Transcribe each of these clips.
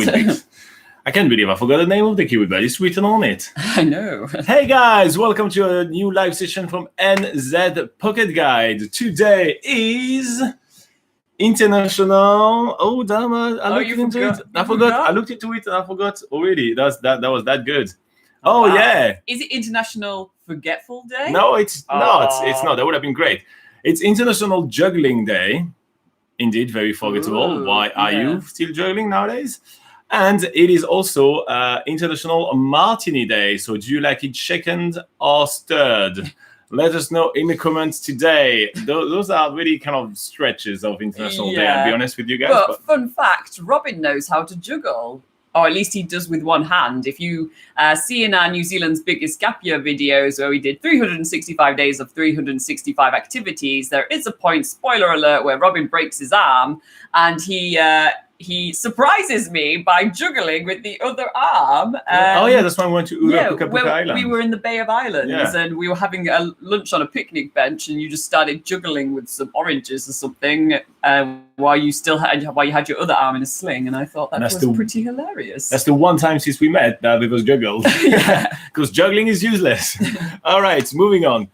I can't believe I forgot the name of the keyword, but it's written on it. I know. Hey guys, welcome to a new live session from NZ Pocket Guide. Today is international. Oh damn! I looked into it. I forgot. I looked into it and I forgot already. That was that good. Oh wow. Yeah. Is it International Forgetful Day? No, it's not. It's not. That would have been great. It's International Juggling Day. Indeed, very forgettable. Why are you still juggling nowadays? And it is also International Martini Day. So do you like it shaken or stirred? Let us know in the comments today. Those are really kind of stretches of International Day, I'll be honest with you guys. But fun fact, Robin knows how to juggle. Or at least he does with one hand. If you see in our New Zealand's Biggest Gap Year videos where we did 365 days of 365 activities, there is a point, spoiler alert, where Robin breaks his arm and he surprises me by juggling with the other arm. That's why we went to Puka Island. We were in the Bay of Islands and we were having a lunch on a picnic bench and you just started juggling with some oranges or something while you had your other arm in a sling. And I thought that was pretty hilarious. That's the one time since we met that it was juggled. Because juggling is useless. All right, moving on.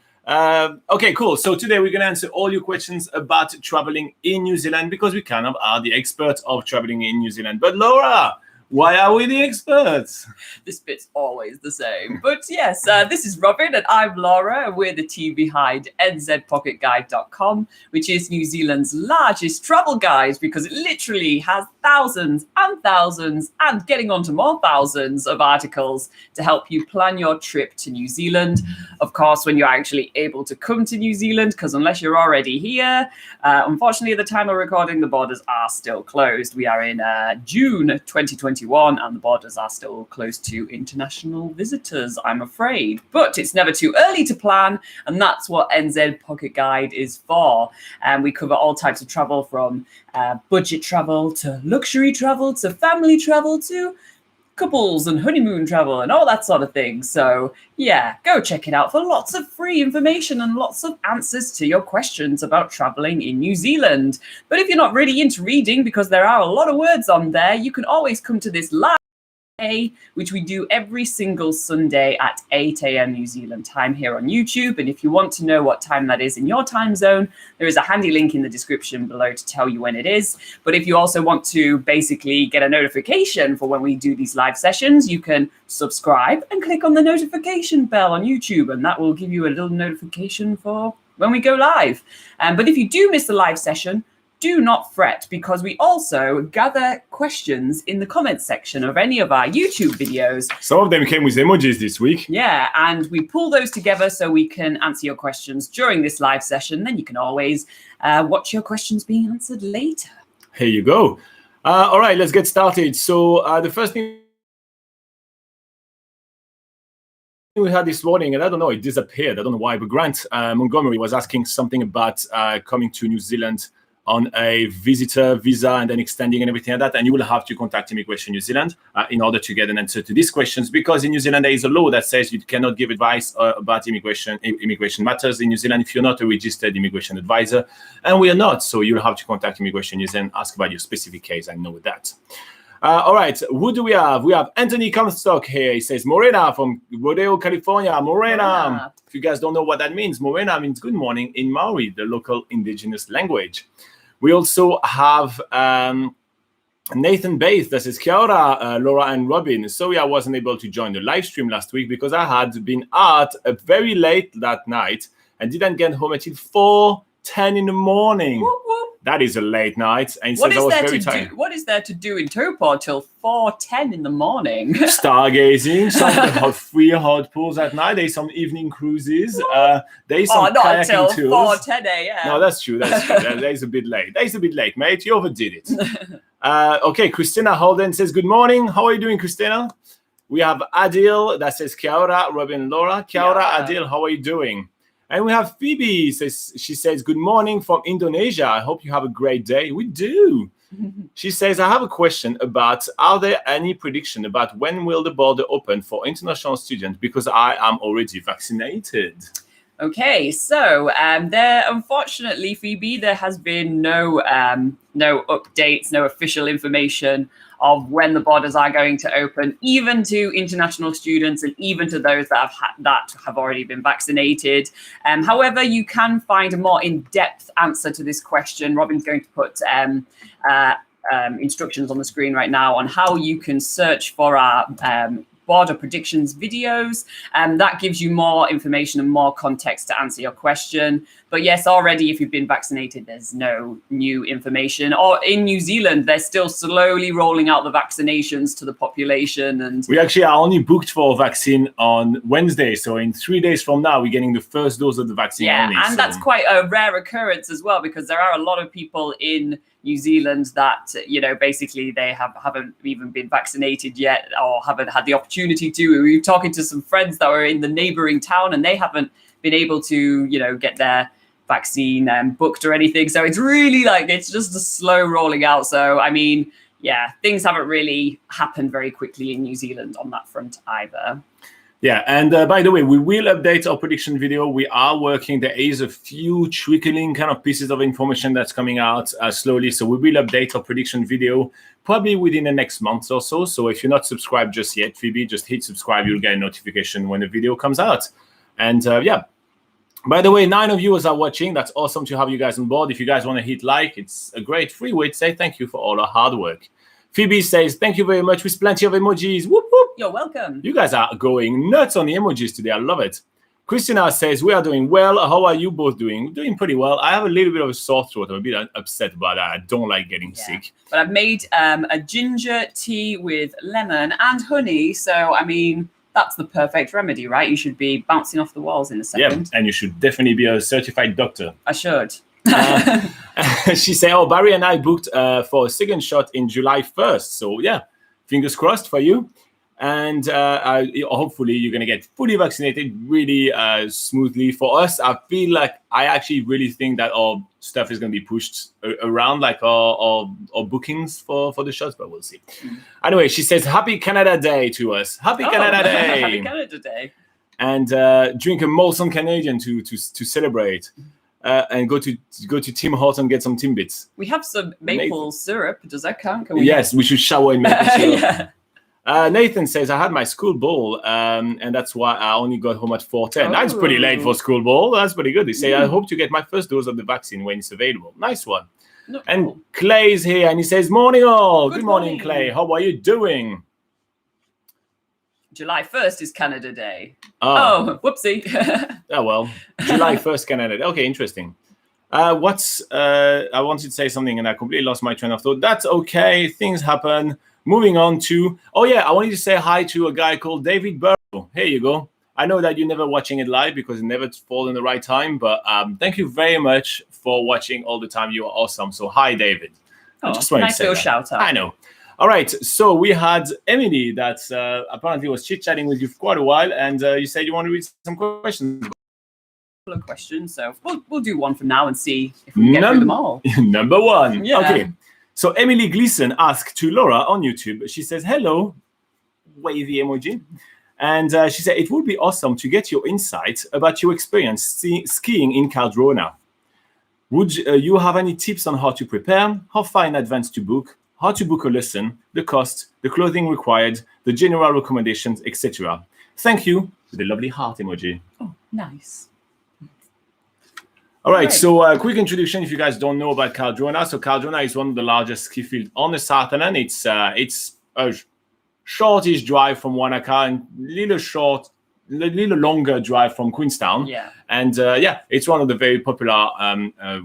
Okay, cool. So today we're going to answer all your questions about traveling in New Zealand because we kind of are the experts of traveling in New Zealand. But Laura, why are we the experts? This bit's always the same. But yes, this is Robin and I'm Laura. And we're the team behind nzpocketguide.com, which is New Zealand's largest travel guide because it literally has thousands and thousands and getting on to more thousands of articles to help you plan your trip to New Zealand. Of course, when you're actually able to come to New Zealand, because unless you're already here, unfortunately at the time of recording, the borders are still closed. We are in June 2021 and the borders are still closed to international visitors, I'm afraid. But it's never too early to plan, and that's what NZ Pocket Guide is for. And we cover all types of travel from budget travel to luxury travel to family travel to couples and honeymoon travel and all that sort of thing. So yeah, go check it out for lots of free information and lots of answers to your questions about traveling in New Zealand. But if you're not really into reading, because there are a lot of words on there, you can always come to this live, which we do every single Sunday at 8 a.m. New Zealand time here on YouTube. And if you want to know what time that is in your time zone, there is a handy link in the description below to tell you when it is. But if you also want to basically get a notification for when we do these live sessions, you can subscribe and click on the notification bell on YouTube, and that will give you a little notification for when we go live. But if you do miss the live session, do not fret, because we also gather questions in the comments section of any of our YouTube videos. Some of them came with emojis this week. Yeah, and we pull those together so we can answer your questions during this live session. Then you can always watch your questions being answered later. Here you go. All right, let's get started. So the first thing we had this morning, and I don't know, it disappeared. I don't know why, but Grant Montgomery was asking something about coming to New Zealand on a visitor visa and then extending and everything like that, and you will have to contact Immigration New Zealand in order to get an answer to these questions, because in New Zealand there is a law that says you cannot give advice about immigration matters in New Zealand if you're not a registered immigration advisor, and we are not, so you'll have to contact Immigration New Zealand, ask about your specific case. I know that. All right, who do we have? We have Anthony Comstock here. He says, Morena from Rodeo, California. Morena. If you guys don't know what that means, Morena means good morning in Maori, the local indigenous language. We also have Nathan Baith that says, Kia ora, Laura and Robin. Sorry I wasn't able to join the live stream last week because I had been out very late that night and didn't get home until 4:10 in the morning. Whoop, whoop. That is a late night. And says I was very tired. What is there to do in Taupo till 4:10 in the morning? Stargazing, some free hot pools at night. There's some evening cruises. There's some not kayaking until tours. 4:10 a.m. No, that's true. That is a bit late. That is a bit late, mate. You overdid it. Okay, Christina Holden says, good morning. How are you doing, Christina? We have Adil that says, Kia ora, Robin and Laura. Kia ora, Adil. How are you doing? And we have Phoebe. She says, good morning from Indonesia. I hope you have a great day. We do. She says, I have a question about, are there any prediction about when will the border open for international students? Because I am already vaccinated. Okay, so there, unfortunately, Phoebe, there has been no updates, no official information of when the borders are going to open, even to international students and even to those that have already been vaccinated. However, you can find a more in-depth answer to this question. Robin's going to put instructions on the screen right now on how you can search for our border predictions videos, and that gives you more information and more context to answer your question. But yes, already if you've been vaccinated, there's no new information. Or in New Zealand, they're still slowly rolling out the vaccinations to the population. And we actually are only booked for vaccine on Wednesday, so in 3 days from now we're getting the first dose of the vaccine. Yeah, only, and so that's quite a rare occurrence as well, because there are a lot of people in New Zealand that, you know, basically they haven't even been vaccinated yet or haven't had the opportunity to. We were talking to some friends that were in the neighboring town and they haven't been able to, you know, get their vaccine booked or anything. So it's really like, it's just a slow rolling out. So, I mean, yeah, things haven't really happened very quickly in New Zealand on that front either. Yeah, and by the way, we will update our prediction video. We are working. There is a few trickling kind of pieces of information that's coming out slowly. So we will update our prediction video probably within the next month or so. So if you're not subscribed just yet, Phoebe, just hit subscribe. You'll get a notification when the video comes out. And yeah, by the way, 9 of you are watching. That's awesome to have you guys on board. If you guys want to hit like, it's a great free way to say thank you for all our hard work. Phoebe says, thank you very much with plenty of emojis. Whoop, whoop. You're welcome. You guys are going nuts on the emojis today. I love it. Christina says, we are doing well. How are you both doing? Doing pretty well. I have a little bit of a sore throat. I'm a bit upset about that. I don't like getting sick. But I've made a ginger tea with lemon and honey. So, I mean, that's the perfect remedy, right? You should be bouncing off the walls in a second. Yeah, and you should definitely be a certified doctor. I should. She said, oh, Barry and I booked for a second shot in July 1st. So, yeah, fingers crossed for you. And hopefully you're going to get fully vaccinated really smoothly. For us, I feel like I actually really think that our stuff is going to be pushed around, like our bookings for the shots, but we'll see. Anyway, she says, happy Canada Day to us. Happy Canada Day. Happy Canada Day. And drink a Molson Canadian to celebrate. And go to Tim Hortons and get some Timbits. We have some maple syrup. Does that count? Yes, we should shower in maple syrup. Yeah. Nathan says, I had my school ball, and that's why I only got home at 4:10. That's pretty late for school ball. That's pretty good. They say, I hope to get my first dose of the vaccine when it's available. Nice one. No. And Clay's here, and he says, morning all. Good morning, Clay. How are you doing? July 1st is Canada Day. Oh, whoopsie. Oh, well, July 1st, Canada Day. Okay, interesting. I wanted to say something, and I completely lost my train of thought. That's okay. Things happen. Moving on to, I wanted to say hi to a guy called David Burrow. Here you go. I know that you're never watching it live because it never falls in the right time, but thank you very much for watching all the time. You are awesome. So hi, David. Just nice little shout out. I know. All right. So we had Emily that apparently was chit-chatting with you for quite a while, and you said you want to read some questions. Questions. So we'll do one for now and see if we can get through them all. Number one. Yeah. Okay. So Emily Gleason asked to Laura on YouTube. She says, hello, wavy emoji. And she said, it would be awesome to get your insight about your experience skiing in Cardrona. Would you have any tips on how to prepare, how far in advance to book, how to book a lesson, the cost, the clothing required, the general recommendations, etc.? Thank you, with a lovely heart emoji. Oh, nice. All right, so quick introduction if you guys don't know about Cardrona. So Cardrona is one of the largest ski fields on the South Island. It's a shortish drive from Wanaka and little longer drive from Queenstown. Yeah. And it's one of the very popular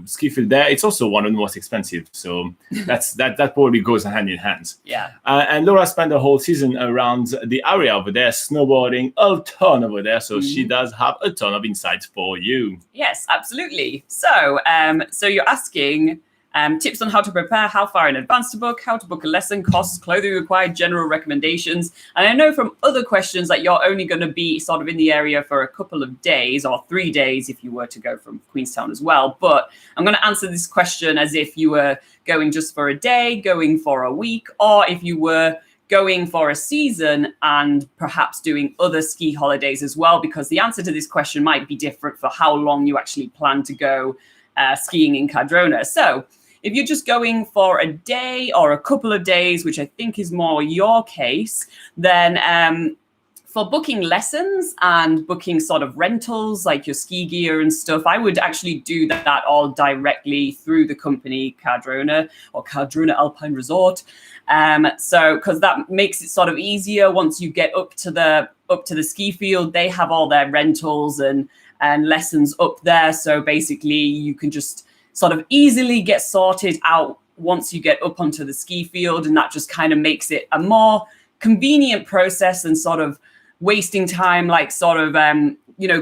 ski field there. It's also one of the most expensive. So that probably goes hand in hand. Yeah. And Laura spent the whole season around the area over there, snowboarding a ton over there. So she does have a ton of insights for you. Yes, absolutely. So you're asking tips on how to prepare, how far in advance to book, how to book a lesson, costs, clothing required, general recommendations. And I know from other questions that you're only going to be sort of in the area for a couple of days or 3 days if you were to go from Queenstown as well. But I'm going to answer this question as if you were going just for a day, going for a week, or if you were going for a season and perhaps doing other ski holidays as well, because the answer to this question might be different for how long you actually plan to go skiing in Cardrona. So if you're just going for a day or a couple of days, which I think is more your case, then for booking lessons and booking sort of rentals like your ski gear and stuff, I would actually do that all directly through the company Cardrona or Cardrona Alpine Resort. So because that makes it sort of easier once you get up to the ski field, they have all their rentals and lessons up there. So basically you can just sort of easily get sorted out once you get up onto the ski field, and that just kind of makes it a more convenient process than sort of wasting time, like sort of,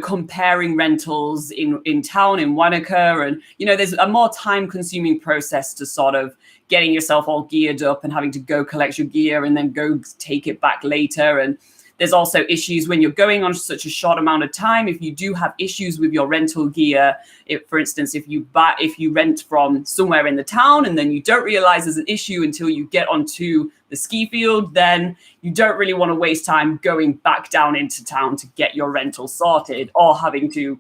comparing rentals in town in Wanaka. And, there's a more time consuming process to sort of getting yourself all geared up and having to go collect your gear and then go take it back later. And there's also issues when you're going on such a short amount of time. If you do have issues with your rental gear, for instance, if you rent from somewhere in the town and then you don't realize there's an issue until you get onto the ski field, then you don't really want to waste time going back down into town to get your rental sorted, or having to,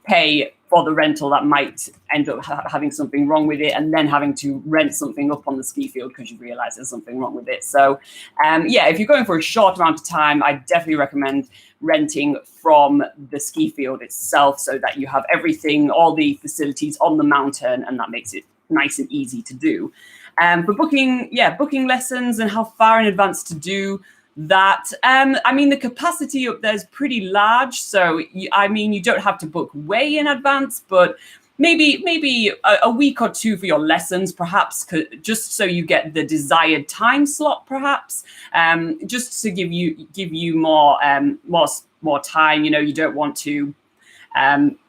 pay for the rental that might end up having something wrong with it, and then having to rent something up on the ski field because you realize there's something wrong with it. So, if you're going for a short amount of time, I definitely recommend renting from the ski field itself so that you have everything, all the facilities on the mountain, and that makes it nice and easy to do. For booking lessons and how far in advance to do that. The capacity up there is pretty large. So, you don't have to book way in advance, but maybe a week or two for your lessons, perhaps, just so you get the desired time slot, perhaps, just to give you more time. You don't want to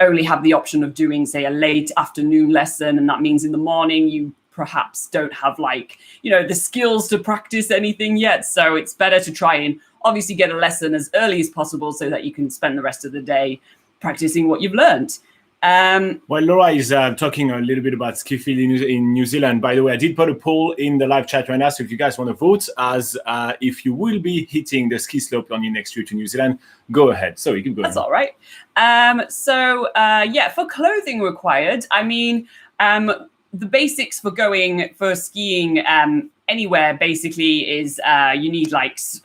only have the option of doing, say, a late afternoon lesson, and that means in the morning you perhaps don't have the skills to practice anything yet. So it's better to try and obviously get a lesson as early as possible so that you can spend the rest of the day practicing what you've learned. Well, Laura is talking a little bit about ski field in New Zealand. By the way, I did put a poll in the live chat right now, so if you guys want to vote as if you will be hitting the ski slope on your next trip to New Zealand, go ahead. So you can go That's ahead. All right. For clothing required, the basics for skiing anywhere basically is you need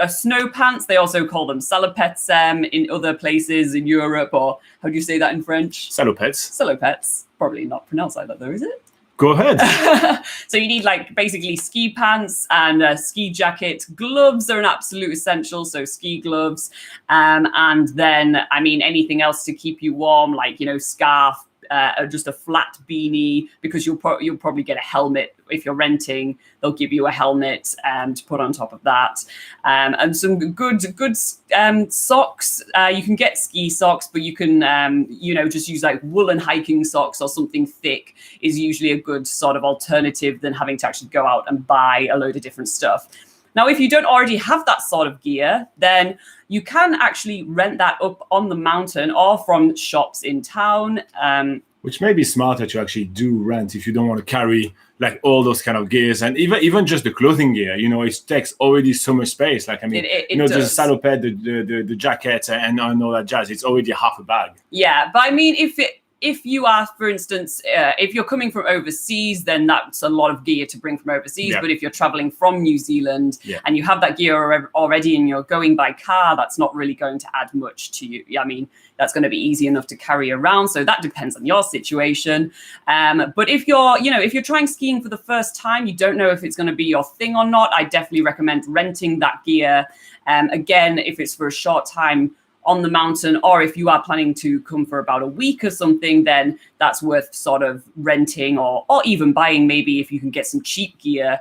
snow pants. They also call them salopettes in other places in Europe, or how do you say that in French? Salopettes. Salopettes. Probably not pronounced like that though, is it? Go ahead. So you need basically ski pants and a ski jacket. Gloves are an absolute essential, so ski gloves. And then, anything else to keep you warm, scarf, just a flat beanie, because you'll probably get a helmet if you're renting. They'll give you a helmet to put on top of that, and some good socks. You can get ski socks, but you can just use woolen hiking socks or something thick is usually a good sort of alternative than having to actually go out and buy a load of different stuff. Now, if you don't already have that sort of gear, then you can actually rent that up on the mountain or from shops in town. Which may be smarter to actually do rent if you don't want to carry all those kind of gears, and even just the clothing gear. It takes already so much space. The salopette, the jacket, and all that jazz. It's already half a bag. Yeah, but if you are, for instance, if you're coming from overseas, then that's a lot of gear to bring from overseas. Yeah. But if you're traveling from New Zealand and you have that gear already and you're going by car, that's not really going to add much to you. That's going to be easy enough to carry around. So that depends on your situation. But if you're trying skiing for the first time, you don't know if it's going to be your thing or not, I definitely recommend renting that gear. Again, if it's for a short time on the mountain, or if you are planning to come for about a week or something, then that's worth sort of renting or even buying, maybe if you can get some cheap gear,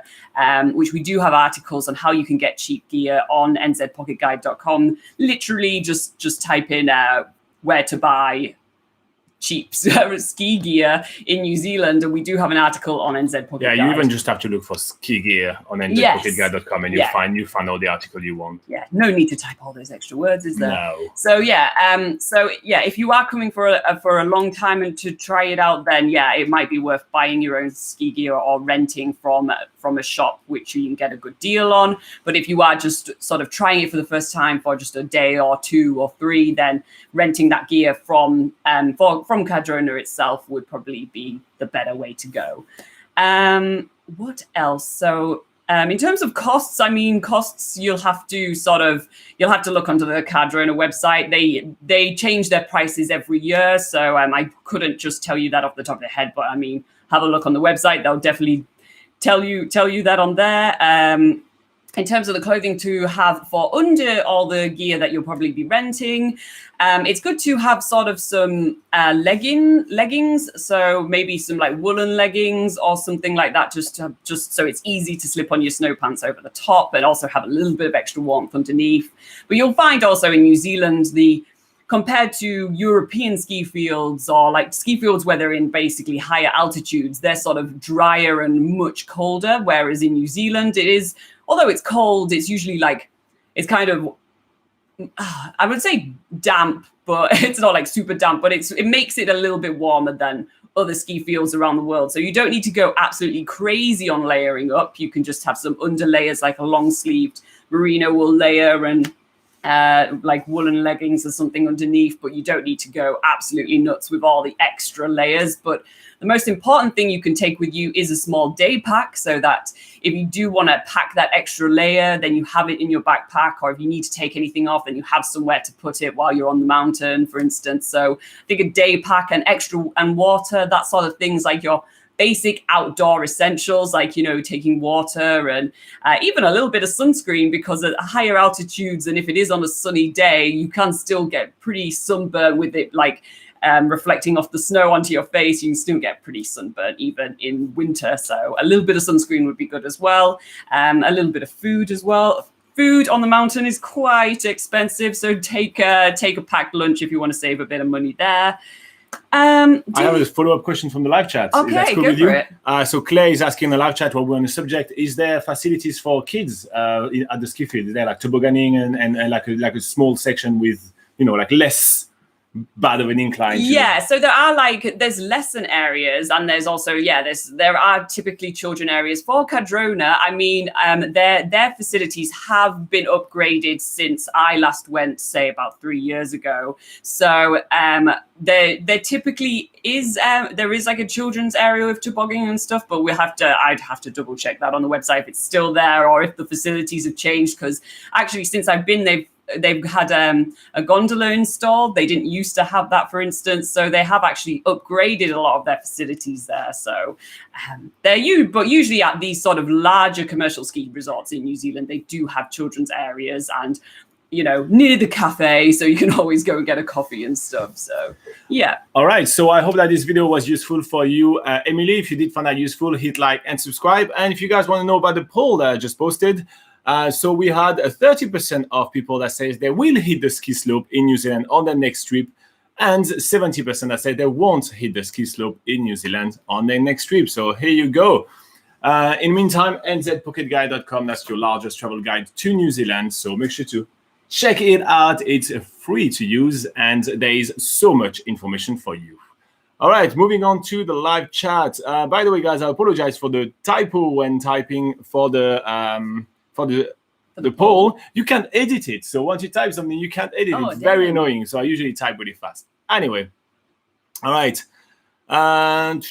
which we do have articles on how you can get cheap gear on nzpocketguide.com. Literally just type in where to buy cheap ski gear in New Zealand, and we do have an article on NZ Pocket Guide. Yeah, you even just have to look for ski gear on nzpocketguide.com and you find all the article you want. Yeah, no need to type all those extra words, is there? No. So if you are coming for a long time and to try it out, then it might be worth buying your own ski gear or renting from from a shop, which you can get a good deal on. But if you are just sort of trying it for the first time for just a day or 2 or 3, then renting that gear from Cardrona itself would probably be the better way to go. What else? So in terms of costs, I mean, costs, you'll have to look onto the Cardrona website. They change their prices every year. So I couldn't just tell you that off the top of the head, but I mean, have a look on the website. They'll definitely tell you that on there. In terms of the clothing to have for under all the gear that you'll probably be renting, it's good to have sort of some leggings. So maybe some like woolen leggings or something like that, just so it's easy to slip on your snow pants over the top, but also have a little bit of extra warmth underneath. But you'll find also in New Zealand, compared to European ski fields or like ski fields where they're in basically higher altitudes, they're sort of drier and much colder. Whereas in New Zealand, it is, although it's cold, it's usually like, it's kind of, I would say damp, but it's not like super damp, but it makes it a little bit warmer than other ski fields around the world. So you don't need to go absolutely crazy on layering up. You can just have some under layers, like a long sleeved merino wool layer and like woolen leggings or something underneath, but you don't need to go absolutely nuts with all the extra layers. But the most important thing you can take with you is a small day pack, so that if you do want to pack that extra layer, then you have it in your backpack, or if you need to take anything off, then you have somewhere to put it while you're on the mountain, for instance. So I think a day pack and extra and water, that sort of things, like your basic outdoor essentials, like, you know, taking water and even a little bit of sunscreen, because at higher altitudes, and if it is on a sunny day, you can still get pretty sunburned with it, like reflecting off the snow onto your face. You can still get pretty sunburned even in winter. So a little bit of sunscreen would be good as well. A little bit of food as well. Food on the mountain is quite expensive, so take a packed lunch if you want to save a bit of money there. I have a follow-up question from the live chat. Okay, go for it. So Clay is asking in the live chat while we're on the subject, is there facilities for kids at the ski field? Is there like tobogganing and like a small section with, you know, like less bad of an incline? Yeah, so there's lesson areas, and there's also, there are typically children areas for Cardrona. I mean, their facilities have been upgraded since I last went, say about 3 years ago. So there typically is there is like a children's area with tobogganing and stuff, but I'd have to double check that on the website if it's still there or if the facilities have changed, because actually since I've been, they've had a gondola installed. They didn't used to have that, for instance. So they have actually upgraded a lot of their facilities there. So but usually at these sort of larger commercial ski resorts in New Zealand, they do have children's areas and, you know, near the cafe, so you can always go and get a coffee and stuff. So yeah. All right. So I hope that this video was useful for you. Emily, if you did find that useful, hit like and subscribe. And if you guys want to know about the poll that I just posted, so we had 30% of people that says they will hit the ski slope in New Zealand on their next trip, and 70% that say they won't hit the ski slope in New Zealand on their next trip. So here you go. In the meantime, nzpocketguide.com, that's your largest travel guide to New Zealand. So make sure to check it out. It's free to use, and there is so much information for you. All right, moving on to the live chat. By the way, guys, I apologize for the typo when typing for the poll. You can't edit it. So once you type something, you can't edit it. It's very annoying. So I usually type really fast. Anyway, all right. And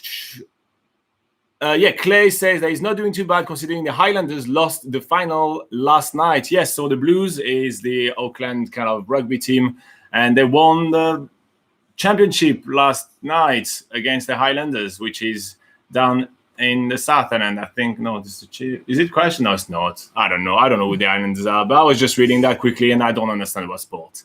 Clay says that he's not doing too bad considering the Highlanders lost the final last night. Yes, so the Blues is the Auckland kind of rugby team, and they won the championship last night against the Highlanders, which is down in the southern end. I think, no, this is it Christ? No, it's not. I don't know who the Islanders are, but I was just reading that quickly and I don't understand about sport.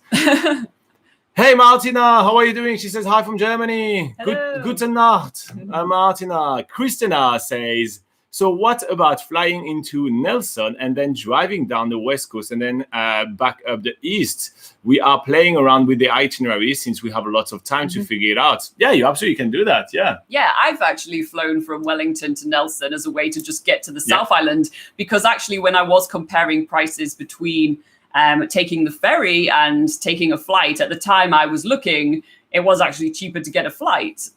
Hey, Martina, how are you doing? She says hi from Germany. Hello. Guten Nacht, Martina. Christina says, so what about flying into Nelson and then driving down the west coast and then back up the east? We are playing around with the itinerary since we have lots of time to figure it out. Yeah, you absolutely can do that. Yeah. Yeah, I've actually flown from Wellington to Nelson as a way to just get to the South Island, because actually when I was comparing prices between taking the ferry and taking a flight, at the time I was looking, it was actually cheaper to get a flight,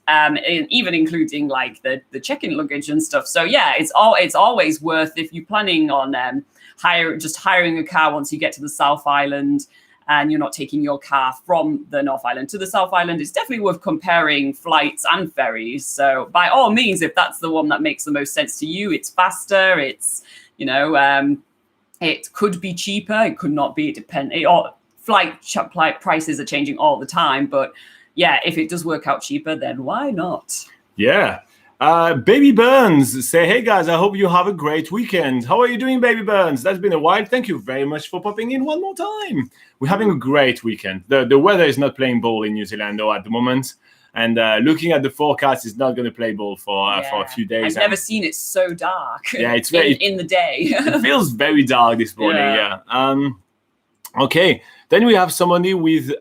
even including like the check-in luggage and stuff. So yeah, it's always worth, if you're planning on hiring a car once you get to the South Island and you're not taking your car from the North Island to the South Island, it's definitely worth comparing flights and ferries. So by all means, if that's the one that makes the most sense to you, it's faster, it's, it could be cheaper, it could not be, flight prices are changing all the time, but yeah, if it does work out cheaper, then why not? Yeah. Baby Burns say, hey guys, I hope you have a great weekend. How are you doing, Baby Burns? That's been a while. Thank you very much for popping in one more time. We're having a great weekend. The weather is not playing ball in New Zealand though at the moment. And looking at the forecast, is not going to play ball for a few days. I've never seen it so dark. Yeah, it's very in the day. It feels very dark this morning. Yeah. Okay. Then we have somebody with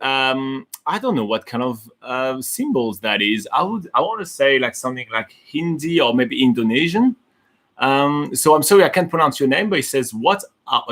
I don't know what kind of symbols that is. I want to say like something like Hindi or maybe Indonesian. So I'm sorry I can't pronounce your name, but it says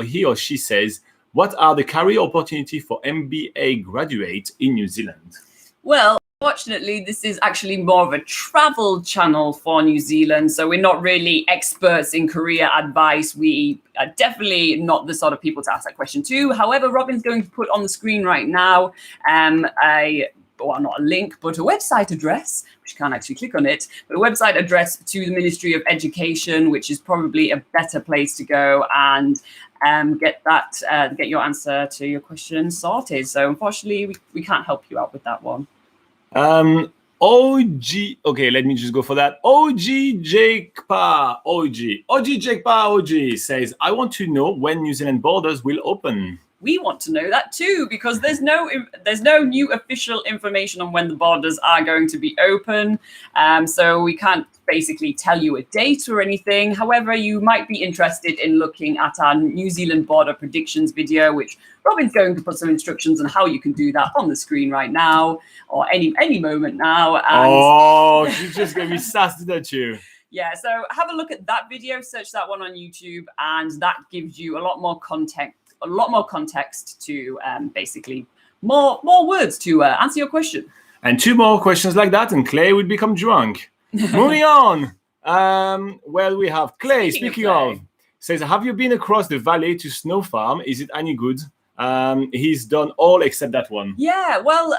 he or she says, what are the career opportunity for MBA graduate in New Zealand? Well, fortunately, this is actually more of a travel channel for New Zealand. So we're not really experts in career advice. We are definitely not the sort of people to ask that question to. However, Robin's going to put on the screen right now not a link, but a website address, which you can't actually click on it, but a website address to the Ministry of Education, which is probably a better place to go and get your answer to your question sorted. So unfortunately, we can't help you out with that one. Okay, let me just go for that. OG Jakpa says, I want to know when New Zealand borders will open. We want to know that too, because there's no new official information on when the borders are going to be open. So we can't basically tell you a date or anything. However, you might be interested in looking at our New Zealand border predictions video, which Robin's going to put some instructions on how you can do that on the screen right now, or any moment now. And she just gave me sass, didn't you? Yeah, so have a look at that video, search that one on YouTube, and that gives you a lot more context to basically more words to answer your question. And 2 more questions like that, and Clay will become drunk. Moving on. Well, we have Clay. Speaking of, says, have you been across the valley to Snow Farm? Is it any good? He's done all except that one. Yeah, well,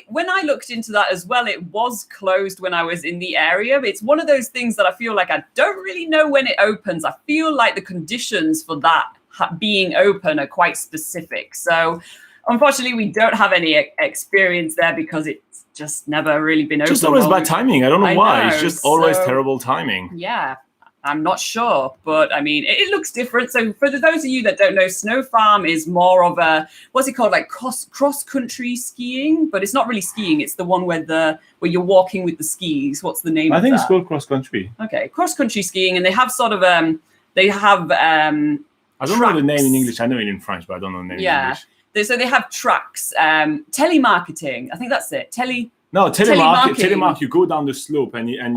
when I looked into that as well, it was closed when I was in the area. It's one of those things that I feel like I don't really know when it opens. I feel like the conditions for that being open are quite specific. So unfortunately, we don't have any experience there because it's just never really been open. Just always bad timing. I don't know why. It's just always terrible timing. Yeah, I'm not sure, but I mean, it looks different. So for those of you that don't know, Snow Farm is more of a, what's it called, like cross-country skiing, but it's not really skiing. It's the one where you're walking with the skis. What's the name of that? I think it's called cross-country. Okay, cross-country skiing, and they have sort of I don't know the name in English. I know it in French, but I don't know the name in English. So they have tracks, telemarketing. I think that's it. Telemark. You go down the slope and you don't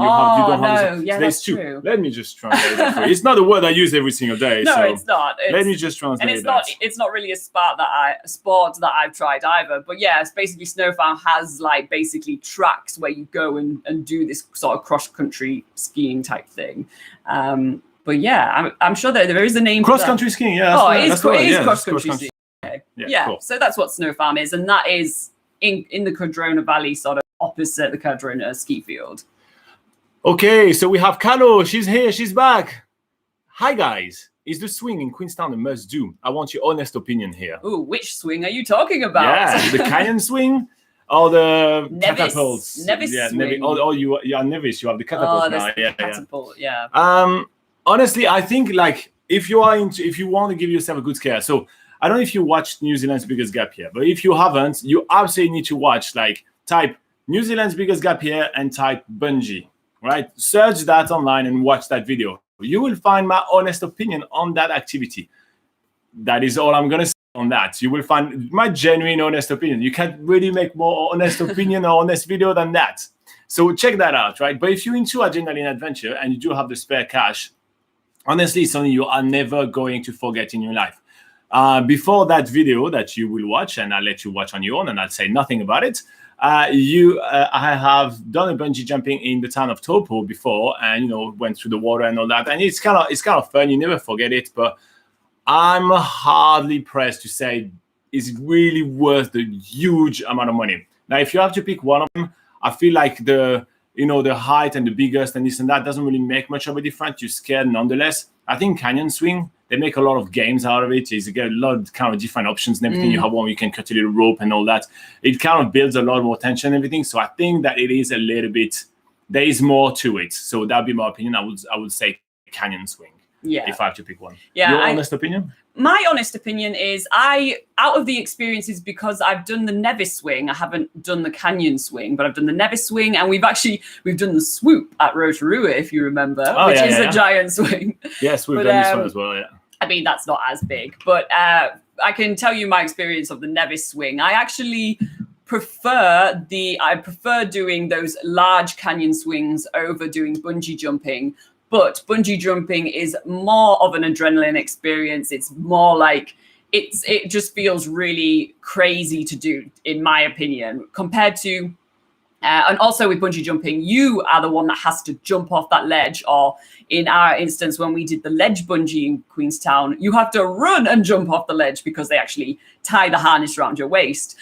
have. Yeah, that's true. Let me just translate that for you. It's not a word I use every single day. No, so it's not. Let me just translate that. It's not really a sport that I've tried either. But yeah, it's basically Snow Farm has like basically tracks where you go and do this sort of cross country skiing type thing. But yeah, I'm sure that there is a name. Cross country skiing. Yeah. It is cross country skiing. Okay. Yeah. Cool. So that's what Snow Farm is, and that is in the Cardrona Valley, sort of opposite the Cardrona ski field. Okay, so we have Carlo. She's here. She's back. Hi guys. Is the swing in Queenstown a must-do? I want your honest opinion here. Ooh, which swing are you talking about? Yeah, the canyon swing or the Nevis. catapults? Nevis swing. You are Nevis. You have the catapult now. Yeah, catapult. Yeah. Honestly, I think like if you want to give yourself a good scare. So I don't know if you watched New Zealand's Biggest Gap Year, but if you haven't, you absolutely need to watch. Like type New Zealand's Biggest Gap Year and type bungee. Right? Search that online and watch that video. You will find my honest opinion on that activity. That is all I'm going to say on that. You will find my genuine honest opinion. You can't really make more honest opinion or honest video than that. So check that out, right? But if you're into adrenaline adventure and you do have the spare cash, honestly, it's something you are never going to forget in your life. Before that video that you will watch, and I'll let you watch on your own and I'll say nothing about it, I have done a bungee jumping in the town of Taupo before, and went through the water and all that, and it's kind of fun. You never forget it, but I'm hardly pressed to say is really worth the huge amount of money. Now, if you have to pick one of them, I feel like the height and the biggest and this and that doesn't really make much of a difference. You're scared nonetheless. I think Canyon Swing, they make a lot of games out of it. You get a lot of kind of different options and everything. You have one where you can cut a little rope and all that. It kind of builds a lot more tension and everything. So I think that it is a little bit, there is more to it. So that'd be my opinion. I would say Canyon Swing. Yeah. If I have to pick one. Yeah. Your honest opinion? My honest opinion is out of the experiences, because I've done the Nevis Swing, I haven't done the Canyon Swing, but I've done the Nevis Swing, and we've done the Swoop at Rotorua, if you remember, which is a giant swing. Yes, we've done this one as well, yeah. I mean, that's not as big, but I can tell you my experience of the Nevis Swing. I actually prefer doing those large canyon swings over doing bungee jumping. But bungee jumping is more of an adrenaline experience. It's more like it just feels really crazy to do, in my opinion, compared to. And also with bungee jumping, you are the one that has to jump off that ledge. Or in our instance, when we did the ledge bungee in Queenstown, you have to run and jump off the ledge because they actually tie the harness around your waist.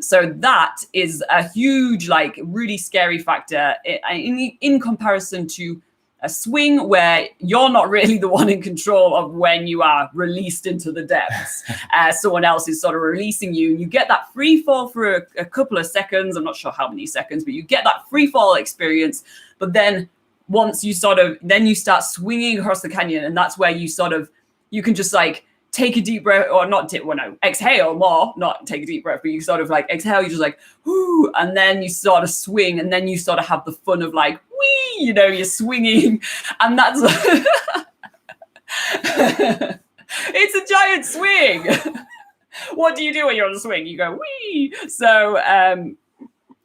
So that is a huge, really scary factor in comparison to a swing where you're not really the one in control of when you are released into the depths. Someone else is sort of releasing you, and you get that free fall for a couple of seconds. I'm not sure how many seconds, but you get that free fall experience. But then once you then you start swinging across the canyon, and that's where you can just take a deep breath, or exhale more, not take a deep breath, but you sort of exhale, you just whoo, and then you sort of swing, and then you sort of have the fun of whee, you're swinging, and that's it's a giant swing. What do you do when you're on the swing? You go whee. So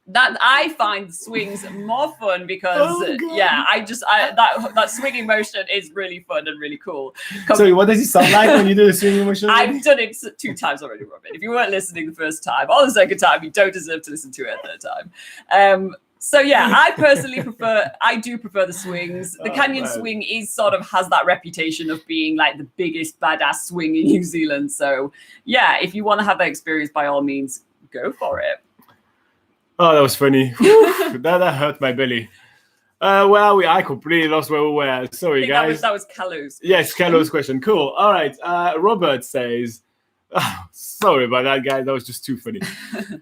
that I find swings more fun because that swinging motion is really fun and really cool. Sorry, what does it sound like when you do the swinging motion? I've done it 2 times already, Robin. If you weren't listening the first time or the second time, you don't deserve to listen to it a third time. So yeah, I personally prefer the swings. The canyon swing has that reputation of being the biggest badass swing in New Zealand. So yeah, if you want to have that experience, by all means, go for it. Oh, that was funny. that hurt my belly. I completely lost where we were. Sorry, guys. That was Kalu's. Yes, Kalu's question. Cool. All right. Robert says, sorry about that, guys. That was just too funny.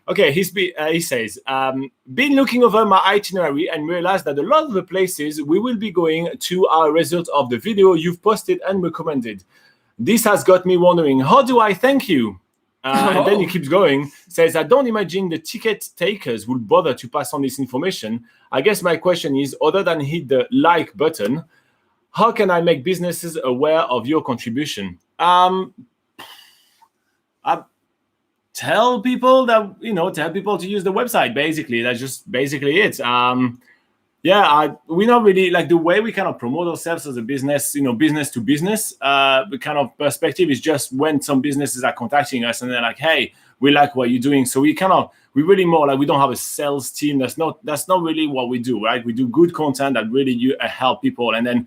Okay, he says, been looking over my itinerary and realized that a lot of the places we will be going to are a result of the video you've posted and recommended. This has got me wondering, how do I thank you? And then he keeps going, says, I don't imagine the ticket takers will bother to pass on this information. I guess my question is, other than hit the like button, how can I make businesses aware of your contribution? I tell people to use the website, basically. That's just basically it. We're not really the way we kind of promote ourselves as a business, business to business. The kind of perspective is just when some businesses are contacting us and they're like, hey, we like what you're doing. So we really more we don't have a sales team. That's not really what we do, right? We do good content that really help people. And then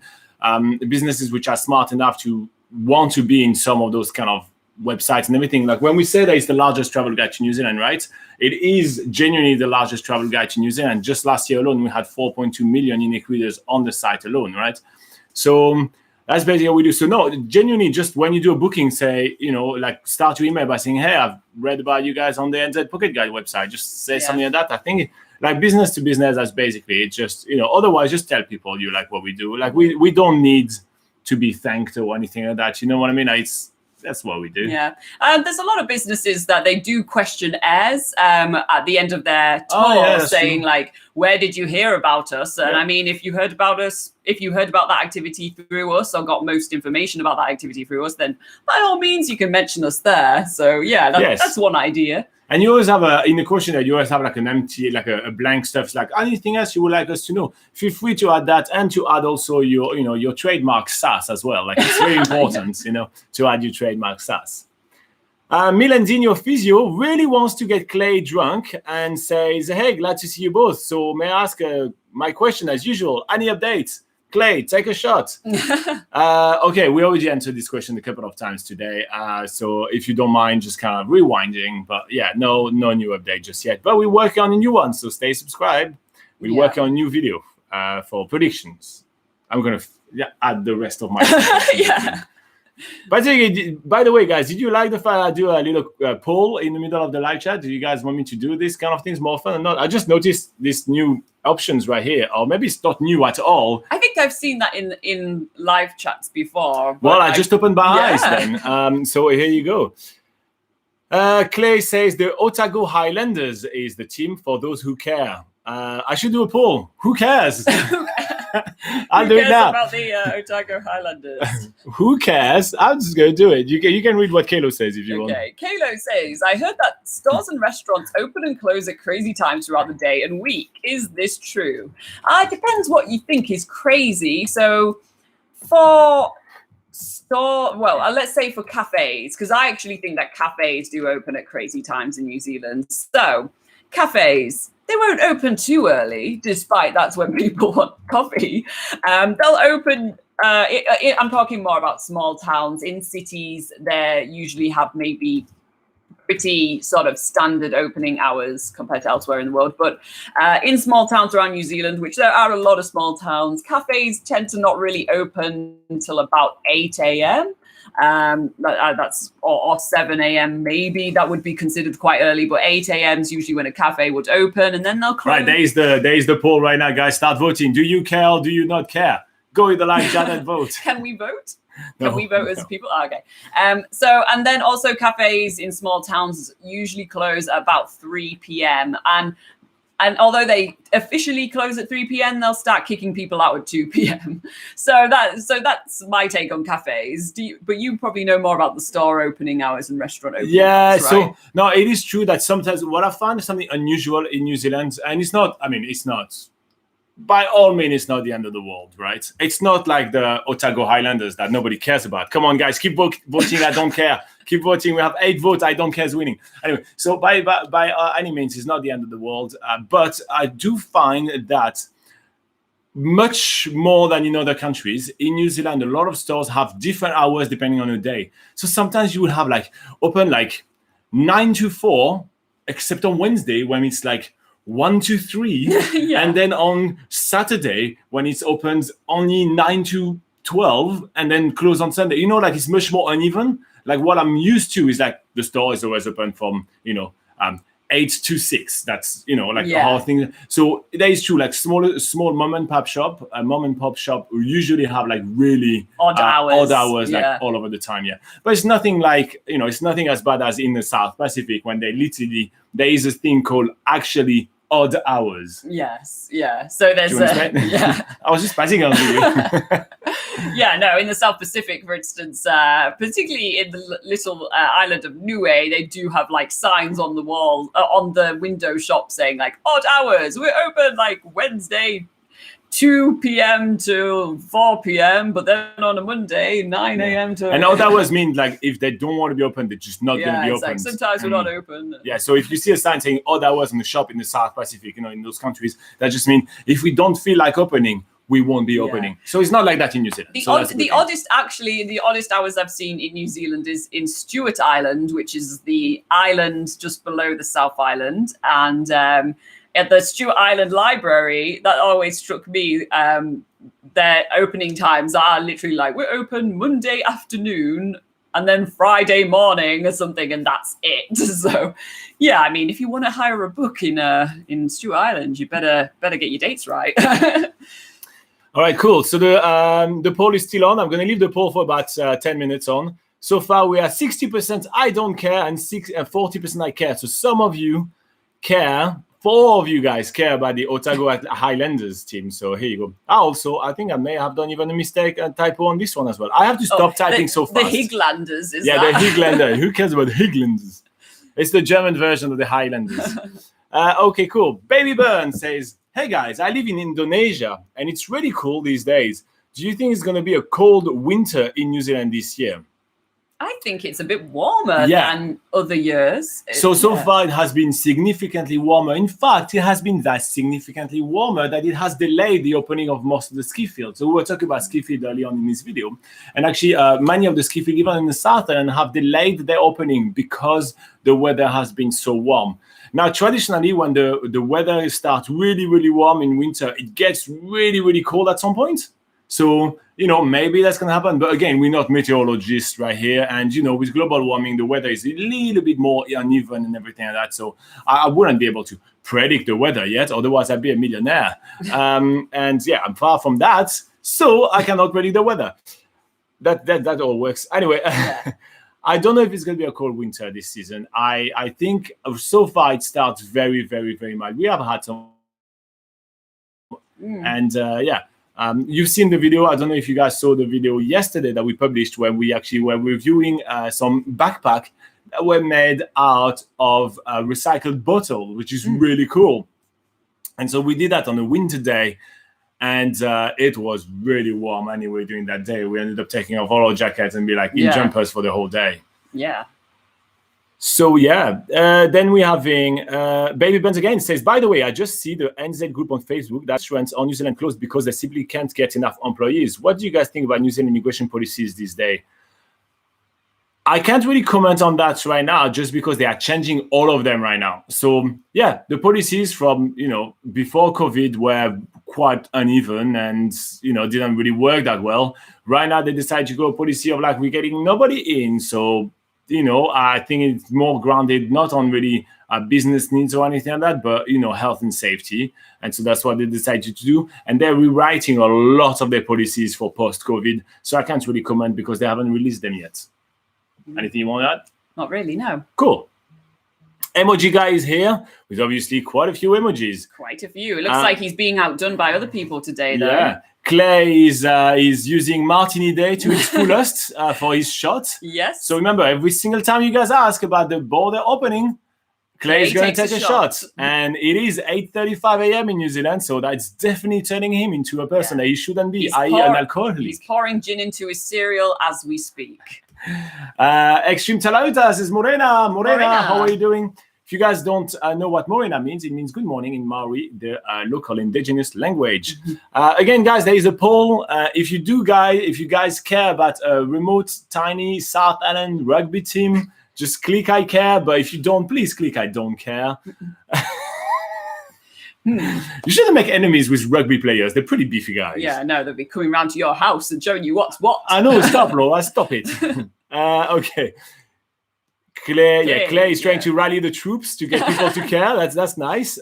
businesses which are smart enough to want to be in some of those kind of websites and everything. When we say that it's the largest travel guide to New Zealand, right? It is genuinely the largest travel guide to New Zealand. Just last year alone, we had 4.2 million unique readers on the site alone, right? So that's basically what we do. So no, genuinely, just when you do a booking, say, start your email by saying, hey, I've read about you guys on the NZ Pocket Guide website. Just say something like that. I think business to business, that's basically it. Just, otherwise just tell people you like what we do. We don't need to be thanked or anything like that. You know what I mean? That's what we do. Yeah. There's a lot of businesses that they do questionnaires at the end of their tour saying true. Where did you hear about us? And I mean, if you heard about that activity through us or got most information about that activity through us, then by all means, you can mention us there. So yeah, that's one idea. And you always have in the questionnaire, you always have an empty, a blank stuff, anything else you would like us to know. Feel free to add that and to add also your trademark SAS as well. It's very important, to add your trademark SAS. Milandino Physio really wants to get Clay drunk and says, hey, glad to see you both. So may I ask my question as usual? Any updates? Clay, take a shot. Okay, we already answered this question a couple of times today. So if you don't mind just kind of rewinding, but yeah, no new update just yet. But we're working on a new one, so stay subscribed. We're working on a new video for predictions. I'm going to add the rest of my yeah. By the way, guys, did you like the fact I do a little poll in the middle of the live chat? Do you guys want me to do this kind of things more often or not? I just noticed these new options right here, or maybe it's not new at all. I think I've seen that in live chats before. Well, I just opened my eyes then. So here you go. Clay says the Otago Highlanders is the team for those who care. I should do a poll. Who cares? I'll do it now. About the Otago Highlanders. Who cares? I'm just going to do it. You can read what Kalo says if you want. Okay, Kalo says, I heard that stores and restaurants open and close at crazy times throughout the day and week. Is this true? It depends what you think is crazy. So for let's say for cafes, because I actually think that cafes do open at crazy times in New Zealand. So cafes, they won't open too early, despite that's when people want coffee. They'll open, I'm talking more about small towns. In cities, they usually have maybe pretty sort of standard opening hours compared to elsewhere in the world. But in small towns around New Zealand, which there are a lot of small towns, cafes tend to not really open until about 8 a.m. That's or 7 a.m. maybe. That would be considered quite early, but 8 a.m. is usually when a cafe would open, and then they'll close. Right, there is the poll right now, guys. Start voting. Do you care or do you not care? Go in the live chat and vote. Can we vote? Can we vote as people? Oh, okay. So, and then also cafes in small towns usually close at about 3 p.m. And although they officially close at 3 p.m., they'll start kicking people out at 2 p.m. So that's my take on cafes. But you probably know more about the store opening hours and restaurant opening hours, right? So no, it is true that sometimes what I find is something unusual in New Zealand, and it's not, by all means, it's not the end of the world, right? It's not like the Otago Highlanders that nobody cares about. Come on, guys, keep voting. I don't care. Keep voting. We have 8 votes. I don't care is winning. Anyway, so by any means, it's not the end of the world. But I do find that much more than in other countries, in New Zealand, a lot of stores have different hours depending on the day. So sometimes you will have open 9 to 4, except on Wednesday when it's 1 to 3, and then on Saturday when it's opened only 9 to 12, and then close on Sunday. It's much more uneven. What I'm used to is the store is always open from 8 to 6. That's the whole thing. So that is true. Small mom and pop shop, usually have really odd hours all over the time. Yeah, but it's nothing it's nothing as bad as in the South Pacific when there is a thing called actually odd hours. Yes, yeah. So there's I was just passing on to you. Yeah, no, in the South Pacific, for instance, particularly in the little island of Niue, they do have signs on the wall, on the window shop saying odd hours. We're open Wednesday 2 p.m. to 4 p.m., but then on a Monday, 9 a.m. to... And odd hours mean if they don't want to be open, they're just not going to be open. Sometimes we're not open. Yeah, so if you see a sign saying odd hours in the shop in the South Pacific, in those countries, that just means if we don't feel like opening, we won't be opening. So it's not like that in New Zealand. The oddest hours I've seen in New Zealand is in Stewart Island, which is the island just below the South Island. And at the Stewart Island Library, that always struck me. Their opening times are literally we're open Monday afternoon and then Friday morning or something, and that's it. So, yeah, if you want to hire a book in Stewart Island, you better get your dates right. All right, cool. So the poll is still on. I'm going to leave the poll for about 10 minutes on. So far, we are 60% I don't care and 40% I care. So some of you care. 4 of you guys care about the Otago Highlanders team. So here you go. I think I may have done even a mistake and typo on this one as well. I have to stop typing so fast. The Higlanders, the Higlander. Who cares about Higlanders? It's the German version of the Highlanders. Okay, cool. Baby Burn says, hey guys, I live in Indonesia and it's really cool these days. Do you think it's going to be a cold winter in New Zealand this year? I think it's a bit warmer Yeah. than other years. So far it has been significantly warmer. In fact, it has been that significantly warmer that it has delayed the opening of most of the ski fields. So we were talking about ski field early on in this video. And actually, many of the ski fields, even in the South Island, have delayed their opening because the weather has been so warm. Now, traditionally, when the weather starts really, really warm in winter, it gets really, really cold at some point. So, maybe that's going to happen. But again, we're not meteorologists right here. And, with global warming, the weather is a little bit more uneven and everything like that. So I wouldn't be able to predict the weather yet. Otherwise, I'd be a millionaire. And yeah, I'm far from that. So I cannot predict the weather. That all works. Anyway, I don't know if it's going to be a cold winter this season. I think so far it starts very, very, very mild. We have had some. And you've seen the video. I don't know if you guys saw the video yesterday that we published where we actually were reviewing some backpack that were made out of a recycled bottle, which is really cool. And so we did that on a winter day, and it was really warm anyway during that day. We ended up taking off all our jackets and be like in jumpers for the whole day. Yeah. So then we're having Baby Burns again says, by the way, I just see the NZ group on Facebook that restaurants on New Zealand closed because they simply can't get enough employees. What do you guys think about New Zealand immigration policies these days? I can't really comment on that right now just because they are changing all of them right now. So yeah, the policies from, before COVID were quite uneven and, didn't really work that well. Right now they decide to go a policy of like, we're getting nobody in. So I think it's more grounded, not on really business needs or anything like that, but, health and safety. And so that's what they decided to do. And they're rewriting a lot of their policies for post-COVID. So I can't really comment because they haven't released them yet. Anything you want to add? Not really, no. Cool. Emoji guy is here with obviously quite a few emojis. Quite a few. It looks like he's being outdone by other people today, though. Yeah. Clay is using Martini Day to its fullest for his shot. Yes. So remember, every single time you guys ask about the border opening, Clay is going to take a shot. And it is 8:35 a.m. in New Zealand, so that's definitely turning him into a person that he shouldn't be, i.e. an alcoholic. He's pouring gin into his cereal as we speak. Extreme Talauta says, Morena, how are you doing? If you guys don't know what Morena means, it means good morning in Maori, the local indigenous language. Again, guys, there is a poll. If you guys care about a remote, tiny South Island rugby team, just click I care. But if you don't, please click I don't care. You shouldn't make enemies with rugby players. They're pretty beefy guys. Yeah, no, they'll be coming round to your house and showing you what's what. I know, stop, Laura, stop it. Okay. Claire is trying to rally the troops to get people to care. That's nice.